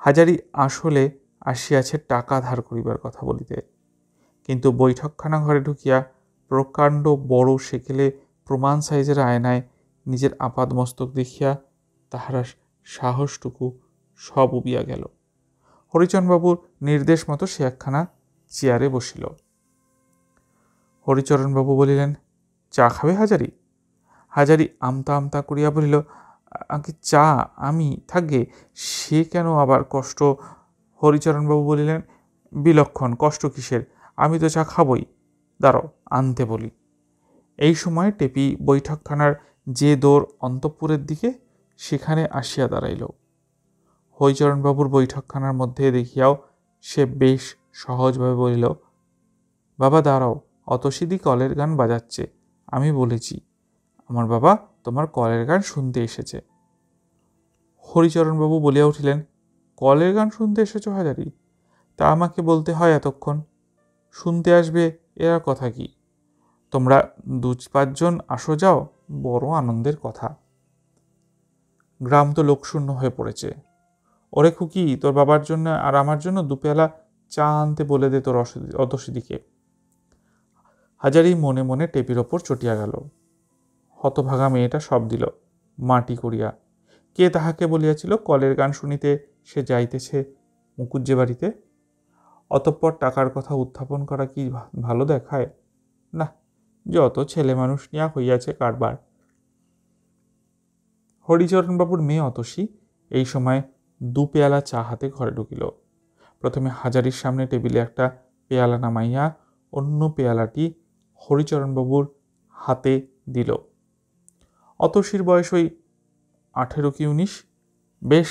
হাজারি আসলে আসিয়াছে টাকা ধার করিবার কথা বলিতে, কিন্তু বৈঠকখানা ঘরে ঢুকিয়া প্রকাণ্ড বড় সেকেলে প্রমাণ সাইজের আয়নায় নিজের আপাদ মস্তক দেখিয়া তাহারা সাহসটুকু সব উবিয়া গেল। হরিচরণবাবুর নির্দেশ মতো সে একখানা চেয়ারে বসিল। হরিচরণবাবু বলিলেন, চা খাবে হাজারি? হাজারি আমতা আমতা করিয়া বলিল, আগে চা আমি থাকবে, সে কেন আবার কষ্ট? হরিচরণবাবু বলিলেন, বিলক্ষণ কষ্ট কিসের, আমি তো চা খাবই, দাঁড়াও আনতে বলি। এই সময় টেপি বৈঠকখানার যে দৌড় অন্তঃপুরের দিকে, সেখানে আসিয়া দাঁড়াইল। হরিচরণবাবুর বৈঠকখানার মধ্যে দেখিয়াও সে বেশ সহজভাবে বলিল, বাবা দাঁড়াও, অতসীদি কলের গান বাজাচ্ছে, আমি বলেছি আমার বাবা তোমার কলের গান শুনতে এসেছে। হরিচরণবাবু বলিয়া উঠিলেন, কলের গান শুনতে এসেছ হাজারি? তা আমাকে বলতে হয় এতক্ষণ? শুনতে আসবে এর কথা কি? তোমরা ২-৫ জন আসো যাও, বড় আনন্দের কথা। গ্রাম তো লোকশূন্য হয়ে পড়েছে। ওরে খুকি, তোর বাবার জন্য আর আমার জন্য ২ পেয়ালা চা আনতে বলে দে তোর অতসীদিকে। হাজারি মনে মনে টেপির ওপর চটিয়া গেল। হতভাগা মেয়েটা সব দিল মাটি করিয়া। কে তাহাকে বলিয়াছিল কলের গান শুনিতে সে যাইতেছে মুকুজ্জে বাড়িতে? অতঃপর টাকার কথা উত্থাপন করা কি ভালো দেখায়? না, যত ছেলে মানুষ নিয়া হইয়াছে কারবার। হরিচরণবাবুর মেয়ে অতসী এই সময় ২ পেয়ালা চা হাতে ঘরে ঢুকিল। প্রথমে হাজারির সামনে টেবিলে একটা পেয়ালা নামাইয়া অন্য পেয়ালাটি হরিচরণবাবুর হাতে দিল। অতসীর বয়স ওই ১৮ কি ১৯, বেশ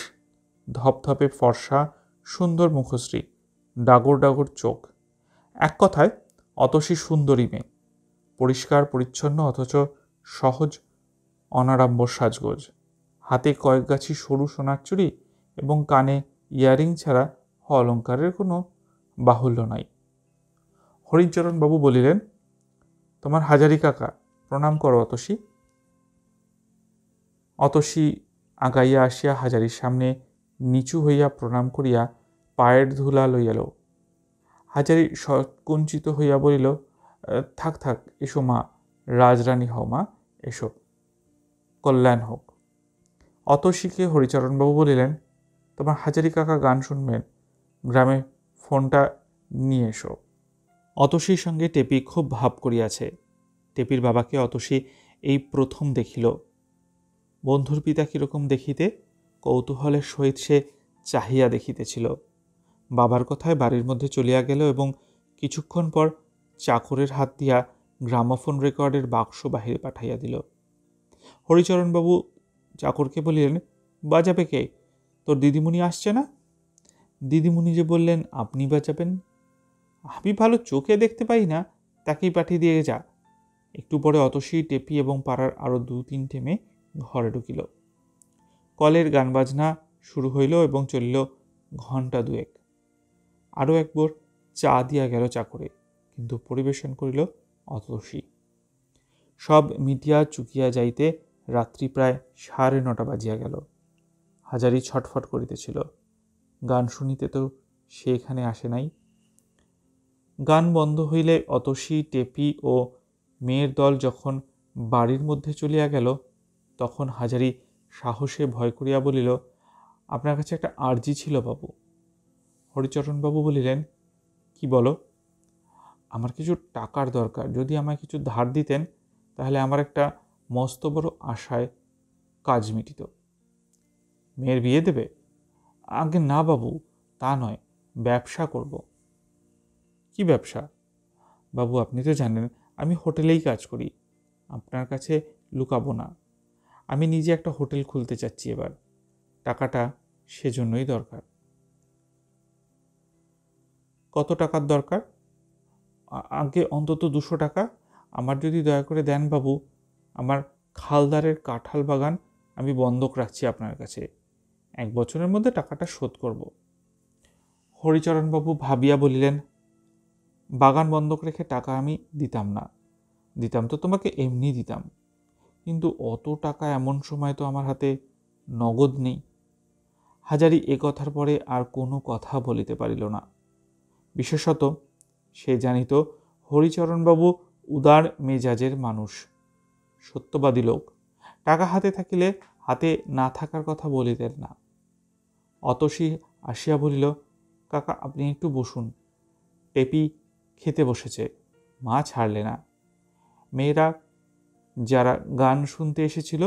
ধপধপে ফর্সা, সুন্দর মুখশ্রী, ডাগর ডাগর চোখ। এক কথায় অতসী সুন্দরী মেয়ে, পরিষ্কার পরিচ্ছন্ন অথচ সহজ অনাড়ম্বর সাজগোজ। হাতে কয়েক গাছি সরু সোনার চুড়ি এবং কানে ইয়ারিং ছাড়া অলঙ্কারের কোনো বাহুল্য নাই। হরিচরণবাবু বলিলেন, তোমার হাজারি কাকা, প্রণাম করো অতসী। অতসী আগাইয়া আসিয়া হাজারির সামনে নিচু হইয়া প্রণাম করিয়া পায়ের ধুলা লইয়াল। হাজারি সকুঞ্চিত হইয়া বলিল, থাক থাক, এসো মা, রাজরানী হও মা, এসো, কল্যাণ হোক। অতসীকে হরিচরণবাবু বলিলেন, তোমার হাজারি কাকা গান শুনবেন, গ্রামে ফোনটা নিয়ে এসো। অতসীর সঙ্গে টেপি খুব ভাব করিয়াছে। টেপির বাবাকে অতসী এই প্রথম দেখিল। বন্ধুর পিতা কীরকম দেখিতে কৌতূহলের সহিত সে চাহিয়া দেখিতেছিল। বাবার কথায় বাড়ির মধ্যে চলিয়া গেল এবং কিছুক্ষণ পর চাকরের হাত দিয়া গ্রামোফোন রেকর্ডের বাক্স বাহিরে পাঠাইয়া দিল। হরিচরণবাবু চাকরকে বলিলেন, বাজাবে কে? তোর দিদিমণি আসছে না? দিদিমণি যে বললেন আপনি বাজাবেন। আমি ভালো চোখে দেখতে পাই না, তাকেই পাঠিয়ে দিয়ে যা। একটু পরে অতসী, টেপি এবং পাড়ার আরও ২-৩টে মেয়ে ঘরে ঢুকিল। কলের গান বাজনা শুরু হইল এবং চলিল ঘণ্টা ২-১। আরও একবার চা দিয়া গেল চাকরে, কিন্তু পরিবেশন করিল অতসী। সব মিটিয়া চুকিয়া যাইতে রাত্রি প্রায় ৯:৩০ বাজিয়া গেল। হাজারি ছটফট করিতেছিল, গান শুনিতে তো সে এখানে আসে নাই। গান বন্ধ হইলে অতসী, টেপি ও মেয়ের দল যখন বাড়ির মধ্যে চলিয়া গেল, তখন হাজারি সাহসে ভয় করিয়া বলিল, আপনার কাছে একটা আর্জি ছিল বাবু। হরিচরণবাবু বলিলেন, কি বলো? আমার কিছু টাকার দরকার, যদি আমায় কিছু ধার দিতেন তাহলে আমার একটা মস্ত বড় আশায় কাজ মিটিত। মেয়ের বিয়ে দেবে? আগে না বাবু, তা নয়, ব্যবসা করব। কি ব্যবসা? বাবু, আপনি তো জানেন আমি হোটেলেই কাজ করি। আপনার কাছে লুকাবো না, আমি নিজে একটা হোটেল খুলতে চাচ্ছি এবার। টাকাটা সেজন্যই দরকার। কত টাকার দরকার? আগে অন্তত 200 টাকা। আমার যদি দয়া করে দেন বাবু, আমার খালদারের কাঁঠাল বাগান আমি বন্ধক রাখছি আপনার কাছে। 1 বছরের মধ্যে টাকাটা শোধ করব। হরিচরণবাবু ভাবিয়া বলিলেন, বাগান বন্ধক রেখে টাকা আমি দিতাম না। দিতাম তো তোমাকে এমনি দিতাম, কিন্তু অত টাকা এমন সময় তো আমার হাতে নগদ নেই। হাজারি এ কথার পরে আর কোনো কথা বলিতে পারিল না। বিশেষত সে জানিত হরিচরণবাবু উদার মেজাজের মানুষ, সত্যবাদী লোক। টাকা হাতে থাকিলে হাতে না থাকার কথা বলিতেন না। অতসী আসিয়া বলিল, কাকা আপনি একটু বসুন, টেপি খেতে বসেছে, মা ছাড়লে না। মেয়েরা যারা গান শুনতে এসেছিল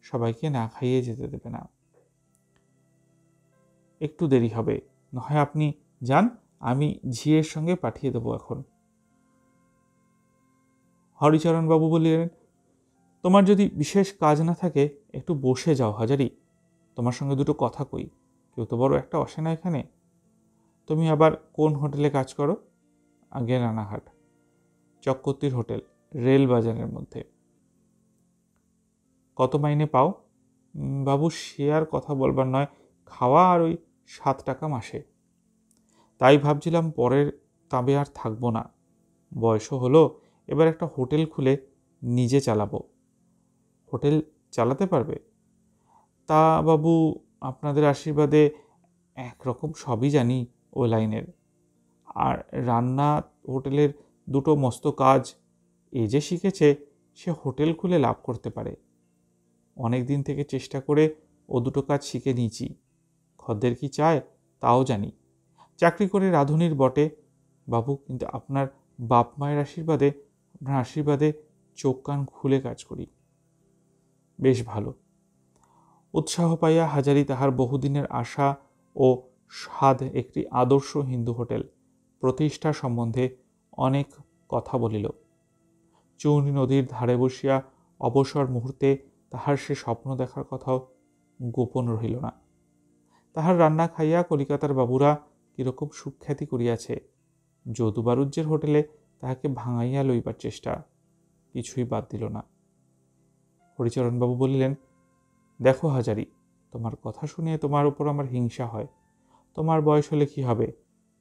সবাইকে না খাইয়ে যেতে দেবে না। একটু দেরি হবে, নয় আপনি যান, আমি ঝিয়ের সঙ্গে পাঠিয়ে দেবো এখন। হরিচরণবাবু বললেন, তোমার যদি বিশেষ কাজ না থাকে একটু বসে যাও হাজারি, তোমার সঙ্গে দুটো কথা কই। কেউ তো বড় একটা আসে না এখানে। তুমি আবার কোন হোটেলে কাজ করো? আগে রানাঘাট, চক্রবর্তীর হোটেল, রেল বাজারের মধ্যে। কত মাইনে পাও? বাবু সে আর কথা বলবার নয়, খাওয়া আর ওই 7 টাকা মাসে। তাই ভাবছিলাম পরের তাবে আর থাকবো না, বয়সও হলো, এবার একটা হোটেল খুলে নিজে চালাবো। হোটেল চালাতে পারবে? তা বাবু আপনাদের আশীর্বাদে একরকম সবই জানি ও লাইনের। আর রান্না হোটেলের দুটো মস্ত কাজ এ যে শিখেছে, সে হোটেল খুলে লাভ করতে পারে। অনেক দিন থেকে চেষ্টা করে ও দুটো কাজ শিখে নিয়েছি। খদ্দের কি চায় তাও জানি। চাকরি করে রাঁধুনির বটে বাবু, কিন্তু আপনার বাপ মায়ের আশীর্বাদে, আপনার আশীর্বাদে চোখ কান খুলে কাজ করি। বেশ ভালো। উৎসাহ পাইয়া হাজারি তাহার বহুদিনের আশা ও সাধ একটি আদর্শ হিন্দু হোটেল প্রতিষ্ঠা সম্বন্ধে অনেক কথা বলিল। চৌনি নদীর ধারে বসিয়া অবসর মুহূর্তে তাহার সে স্বপ্ন দেখার কথাও গোপন রহিল না। তাহার রান্না খাইয়া কলিকাতার বাবুরা কিরকম সুখ্যাতি করিয়াছে। যদুবারুজ্যের হোটেলে তাহাকে ভাঙাইয়া লইবার চেষ্টা, কিছুই বাদ দিল না। হরিচরণবাবু বলিলেন, দেখো হাজারি, তোমার কথা শুনে তোমার উপর আমার হিংসা হয়। তোমার বয়স হলে কি হবে,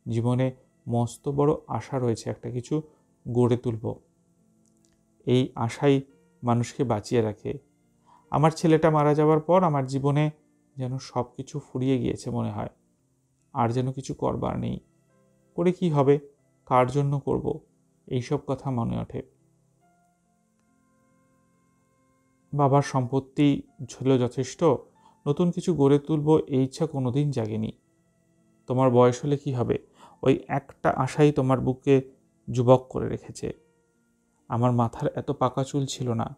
জীবনে মস্ত বড় আশা রয়েছে, একটা কিছু গড়ে তুলব। এই আশাই মানুষকে বাঁচিয়ে রাখে। আমার ছেলেটা মারা যাওয়ার পর আমার জীবনে যেন সব কিছু ফুরিয়ে গিয়েছে মনে হয়, আর যেন কিছু করবার নেই। করে কি হবে, কার জন্য করব, এইসব কথা মনে ওঠে। বাবার সম্পত্তি ছিল যথেষ্ট, নতুন কিছু গড়ে তুলব এই ইচ্ছা কোনোদিন জাগেনি। তোমার বয়স হলে কি হবে, ওই একটা আশাই তোমার বুকে যুবক করে রেখেছে। আমার মাথার এত পাকা চুল ছিল না।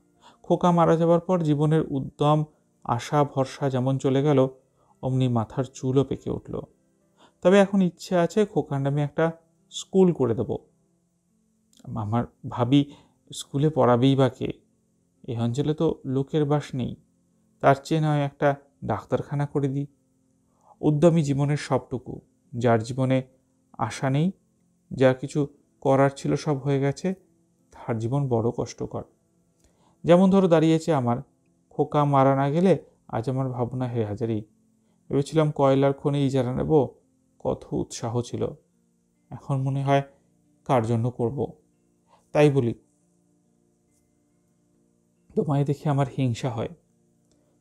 খোকা মারা যাওয়ার পর জীবনের উদ্যম, আশা ভরসা যেমন চলে গেল, অমনি মাথার চুলও পেকে উঠল। তবে এখন ইচ্ছে আছে খোকার নামে একটা স্কুল করে দেব। আমার ভাবি, স্কুলে পড়াবেই বা কে? এই অঞ্চলে তো লোকের বাস নেই, তার চেয়ে নয় একটা ডাক্তারখানা করে দিই। উদ্যমী জীবনের সবটুকু, যার জীবনে আশা নেই, যার কিছু করার ছিল সব হয়ে গেছে, তার জীবন বড় কষ্টকর। যেমন ধরো দাঁড়িয়েছে আমার। খোকা মারা না গেলে আজ আমার ভাবনা, হে হাজারি, ভেবেছিলাম কয়লার খনি ইজারা নেব, কত উৎসাহ ছিল। এখন মনে হয় কার জন্য করব। তাই বলি, তোমায় দেখে আমার হিংসা হয়।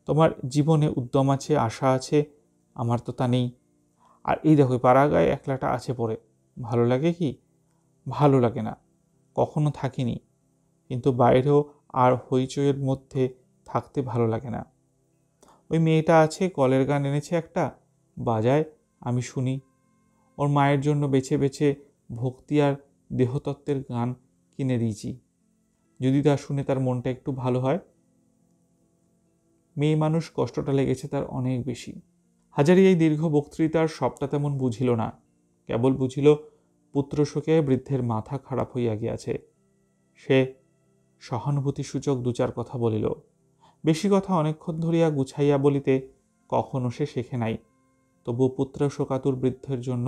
তোমার জীবনে উদ্যম আছে, আশা আছে, আমার তো তা নেই। আর এই দেখো পাড়াগায় একলাটা আছে পড়ে, ভালো লাগে কি? ভালো লাগে না, কখনো থাকিনি, কিন্তু বাইরেও আর হইচইয়ের মধ্যে থাকতে ভালো লাগে না। ওই মেয়েটা আছে, কলের গান এনেছে একটা, বাজায়, আমি শুনি। ওর মায়ের জন্য বেছে বেছে ভক্তি আর দেহতত্ত্বের গান কিনে দিয়েছি, যদি তা শুনে তার মনটা একটু ভালো হয়। মেয়ে মানুষ, কষ্টটা লেগেছে তার অনেক বেশি। হাজারি এই দীর্ঘ বক্তৃতার সবটা তেমন বুঝিল না, কেবল বুঝিল পুত্রশোকে বৃদ্ধের মাথা খারাপ হইয়া গিয়াছে। সে সহানুভূতিসূচক দু চার কথা বলিল। বেশি কথা অনেকক্ষণ ধরিয়া গুছাইয়া বলিতে কখনো সে শেখে নাই। তবু পুত্র শোকাতুর বৃদ্ধের জন্য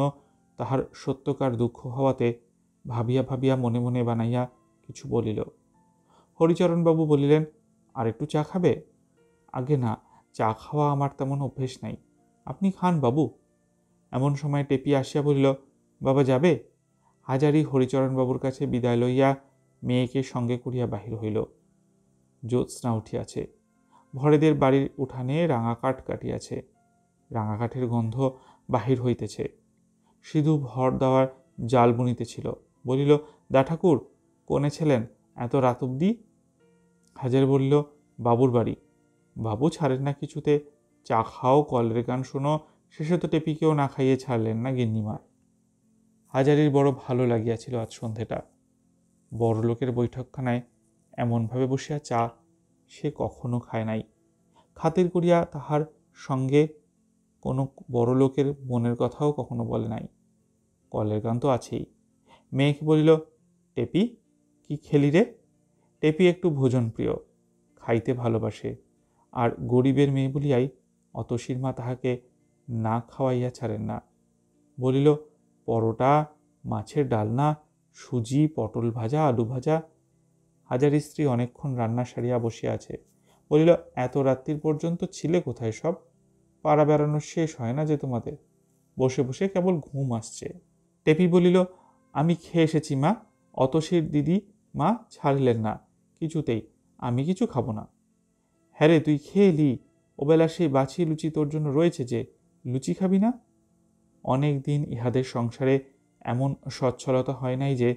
তাহার সত্যকার দুঃখ হওয়াতে ভাবিয়া ভাবিয়া মনে মনে বানাইয়া কিছু বলিল। হরিচরণবাবু বলিলেন, আর একটু চা খাবে? আগে না, চা খাওয়া আমার তেমন অভ্যেস নাই, আপনি খান বাবু। এমন সময় টেপি আসিয়া বলিল, বাবা যাবে? হাজারি হরিচরণবাবুর কাছে বিদায় লইয়া মেয়েকে সঙ্গে করিয়া বাহির হইল। জ্যোৎস্না উঠিয়াছে। ভরেদের বাড়ির উঠানে রাঙা কাঠ কাটিয়াছে। রাঙা কাঠের গন্ধ বাহির হইতেছে। সিধু ভর দেওয়ার জাল বুনিতেছিল। বলিল, দা ঠাকুর, কোনে ছিলেন এত রাত অবধি? হাজার বলিল, বাবুর বাড়ি। বাবু ছাড়েন না কিছুতে। চা খাও, কলের গান শোনো, শেষে তো টেপিকেও না খাইয়ে ছাড়লেন না গিন্নিমা। হাজারির বড় ভালো লাগিয়াছিল আজ সন্ধেটা। বড় লোকের বৈঠকখানায় এমনভাবে বসিয়া চা সে কখনো খায় নাই। খাতির করিয়া তাহার সঙ্গে কোনো বড় লোকের মনের কথাও কখনো বলে নাই। কলের গান তো আছেই। মেয়েকে বলিল, টেপি, কি খেলি রে? টেপি একটু ভোজন প্রিয়, খাইতে ভালোবাসে, আর গরিবের মেয়ে বলিয়াই অতসীর মা তাহাকে না খাওয়াইয়া ছাড়েন না। বলিল, পরোটা, মাছের ডালনা, সুজি, পটল ভাজা, আলু ভাজা। হাজারি স্ত্রী অনেকক্ষণ রান্না সারিয়া বসিয়া আছে। বলিল, এত রাত্রির পর্যন্ত ছিলে কোথায় সব? পাড়া বেড়ানো শেষ হয় না যে তোমাদের? বসে বসে কেবল ঘুম আসছে। টেপি বলিল, আমি খেয়ে এসেছি মা, অতসীর দিদি মা ছাড়লেন না কিছুতেই, আমি কিছু খাবো না। হ্যাঁ রে, তুই খেয়ে এলি? ওবেলা সেই বাছি লুচি তোর জন্য রয়েছে যে, লুচি খাবি না? অনেক দিন ইহাদের সংসারে এমন সচ্ছলতা হয় নাই যে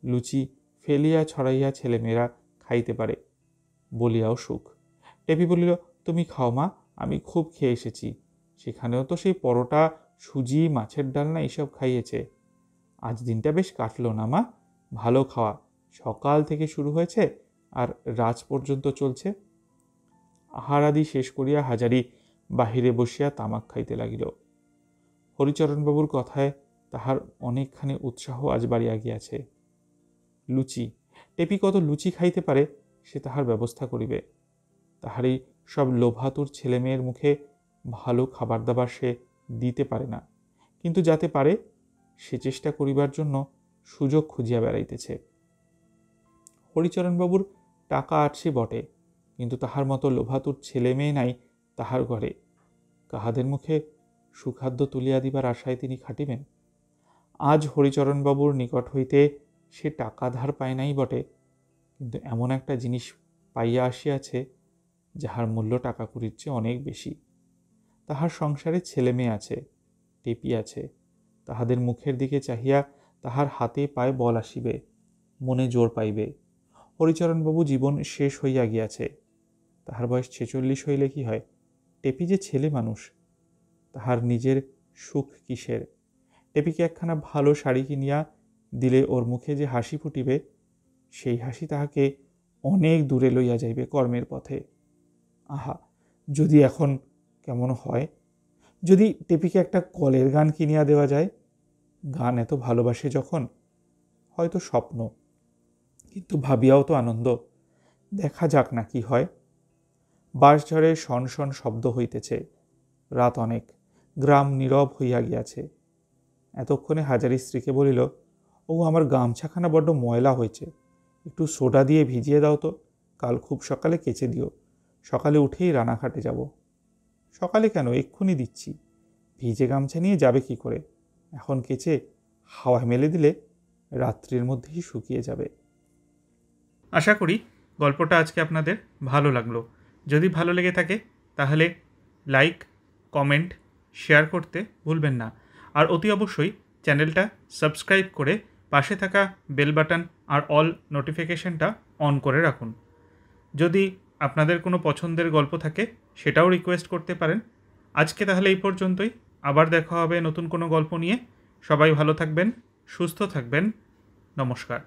লুচি ফেলিয়া ছড়াইয়া ছেলেমেয়েরা খাইতে পারে বলিয়াও সুখ। টেপি বলিল, তুমি খাও মা, আমি খুব খেয়ে এসেছি। সেখানেও তো সেই পরোটা, সুজি, মাছের ডালনা এসব খাইয়েছে। আজ দিনটা বেশ কাটলো না মা? ভালো খাওয়া, সকাল থেকে শুরু হয়েছে আর রাত পর্যন্ত চলছে। আহারাদি শেষ করিয়া হাজারি বাহিরে বসিয়া তামাক খাইতে লাগিল। হরিচরণবাবুর কথায় তাহার অনেকখানি উৎসাহ আজ বাড়িয়া গিয়াছে। লুচি, টেপি কত লুচি খাইতে পারে সে তাহার ব্যবস্থা করিবে। তাহার এই সব লোভাতুর ছেলেমেয়ের মুখে ভালো খাবার দাবার সে দিতে পারে না, কিন্তু যাতে পারে সে চেষ্টা করিবার জন্য সুযোগ খুঁজিয়া বেড়াইতেছে। হরিচরণবাবুর টাকা আছে বটে, কিন্তু তাহার মতো লোভাতুর ছেলে মেয়ে নাই তাহার ঘরে। কাহাদের মুখে সুখাদ্য তুলিয়া দিবার আশায় তিনি খাটিবেন? আজ হরিচরণবাবুর নিকট হইতে সে টাকা ধার পায় নাই বটে, কিন্তু এমন একটা জিনিস পাইয়া আসিয়াছে যাহার মূল্য টাকা কুড়ির চেয়ে অনেক বেশি। তাহার সংসারে ছেলে মেয়ে আছে, টেপি আছে। তাহাদের মুখের দিকে চাহিয়া তাহার হাতে পায়ে বল আসিবে, মনে জোর পাইবে। হরিচরণবাবু জীবন শেষ হইয়া গিয়াছে। তাহার বয়স 46 হইলে কি হয়? টেপি যে ছেলে মানুষ, তাহার নিজের সুখ কিসের? টেপিকে একখানা ভালো শাড়ি কিনিয়া দিলে ওর মুখে যে হাসি ফুটিবে, সেই হাসি তাহাকে অনেক দূরে লইয়া যাইবে কর্মের পথে। আহা, যদি এখন কেমন হয়, যদি টেপিকে একটা কলের গান কিনিয়া দেওয়া যায়। গান এত ভালোবাসে যখন, হয়তো স্বপ্ন, কিন্তু ভাবিয়াও তো আনন্দ। দেখা যাক না কি হয়। বাঁশঝড়ে শন শন শব্দ হইতেছে। রাত অনেক, গ্রাম নীরব হইয়া গিয়াছে। এতক্ষণে হাজারি স্ত্রীকে বলিল, ও আমার গামছাখানা বড্ড ময়লা হয়েছে, একটু সোডা দিয়ে ভিজিয়ে দাও তো, কাল খুব সকালে কেচে দিও, সকালে উঠেই রানাঘাটে যাব। সকালে কেন, এক্ষুনি দিচ্ছি। ভিজে গামছা নিয়ে যাবে কি করে? এখন কেচে হাওয়ায় মেলে দিলে রাত্রির মধ্যেই শুকিয়ে যাবে। আশা করি গল্পটা আজকে আপনাদের ভালো লাগলো। যদি ভালো লেগে থাকে তাহলে লাইক, কমেন্ট, শেয়ার করতে ভুলবেন না। আর অতি অবশ্যই চ্যানেলটা সাবস্ক্রাইব করে পাশে থাকা বেল বাটন আর অল নোটিফিকেশনটা অন করে রাখুন। যদি আপনাদের কোনো পছন্দের গল্প থাকে সেটাও রিকোয়েস্ট করতে পারেন। আজকে তাহলে এই পর্যন্তই। আবার দেখা হবে নতুন কোনো গল্প নিয়ে। সবাই ভালো থাকবেন, সুস্থ থাকবেন। নমস্কার।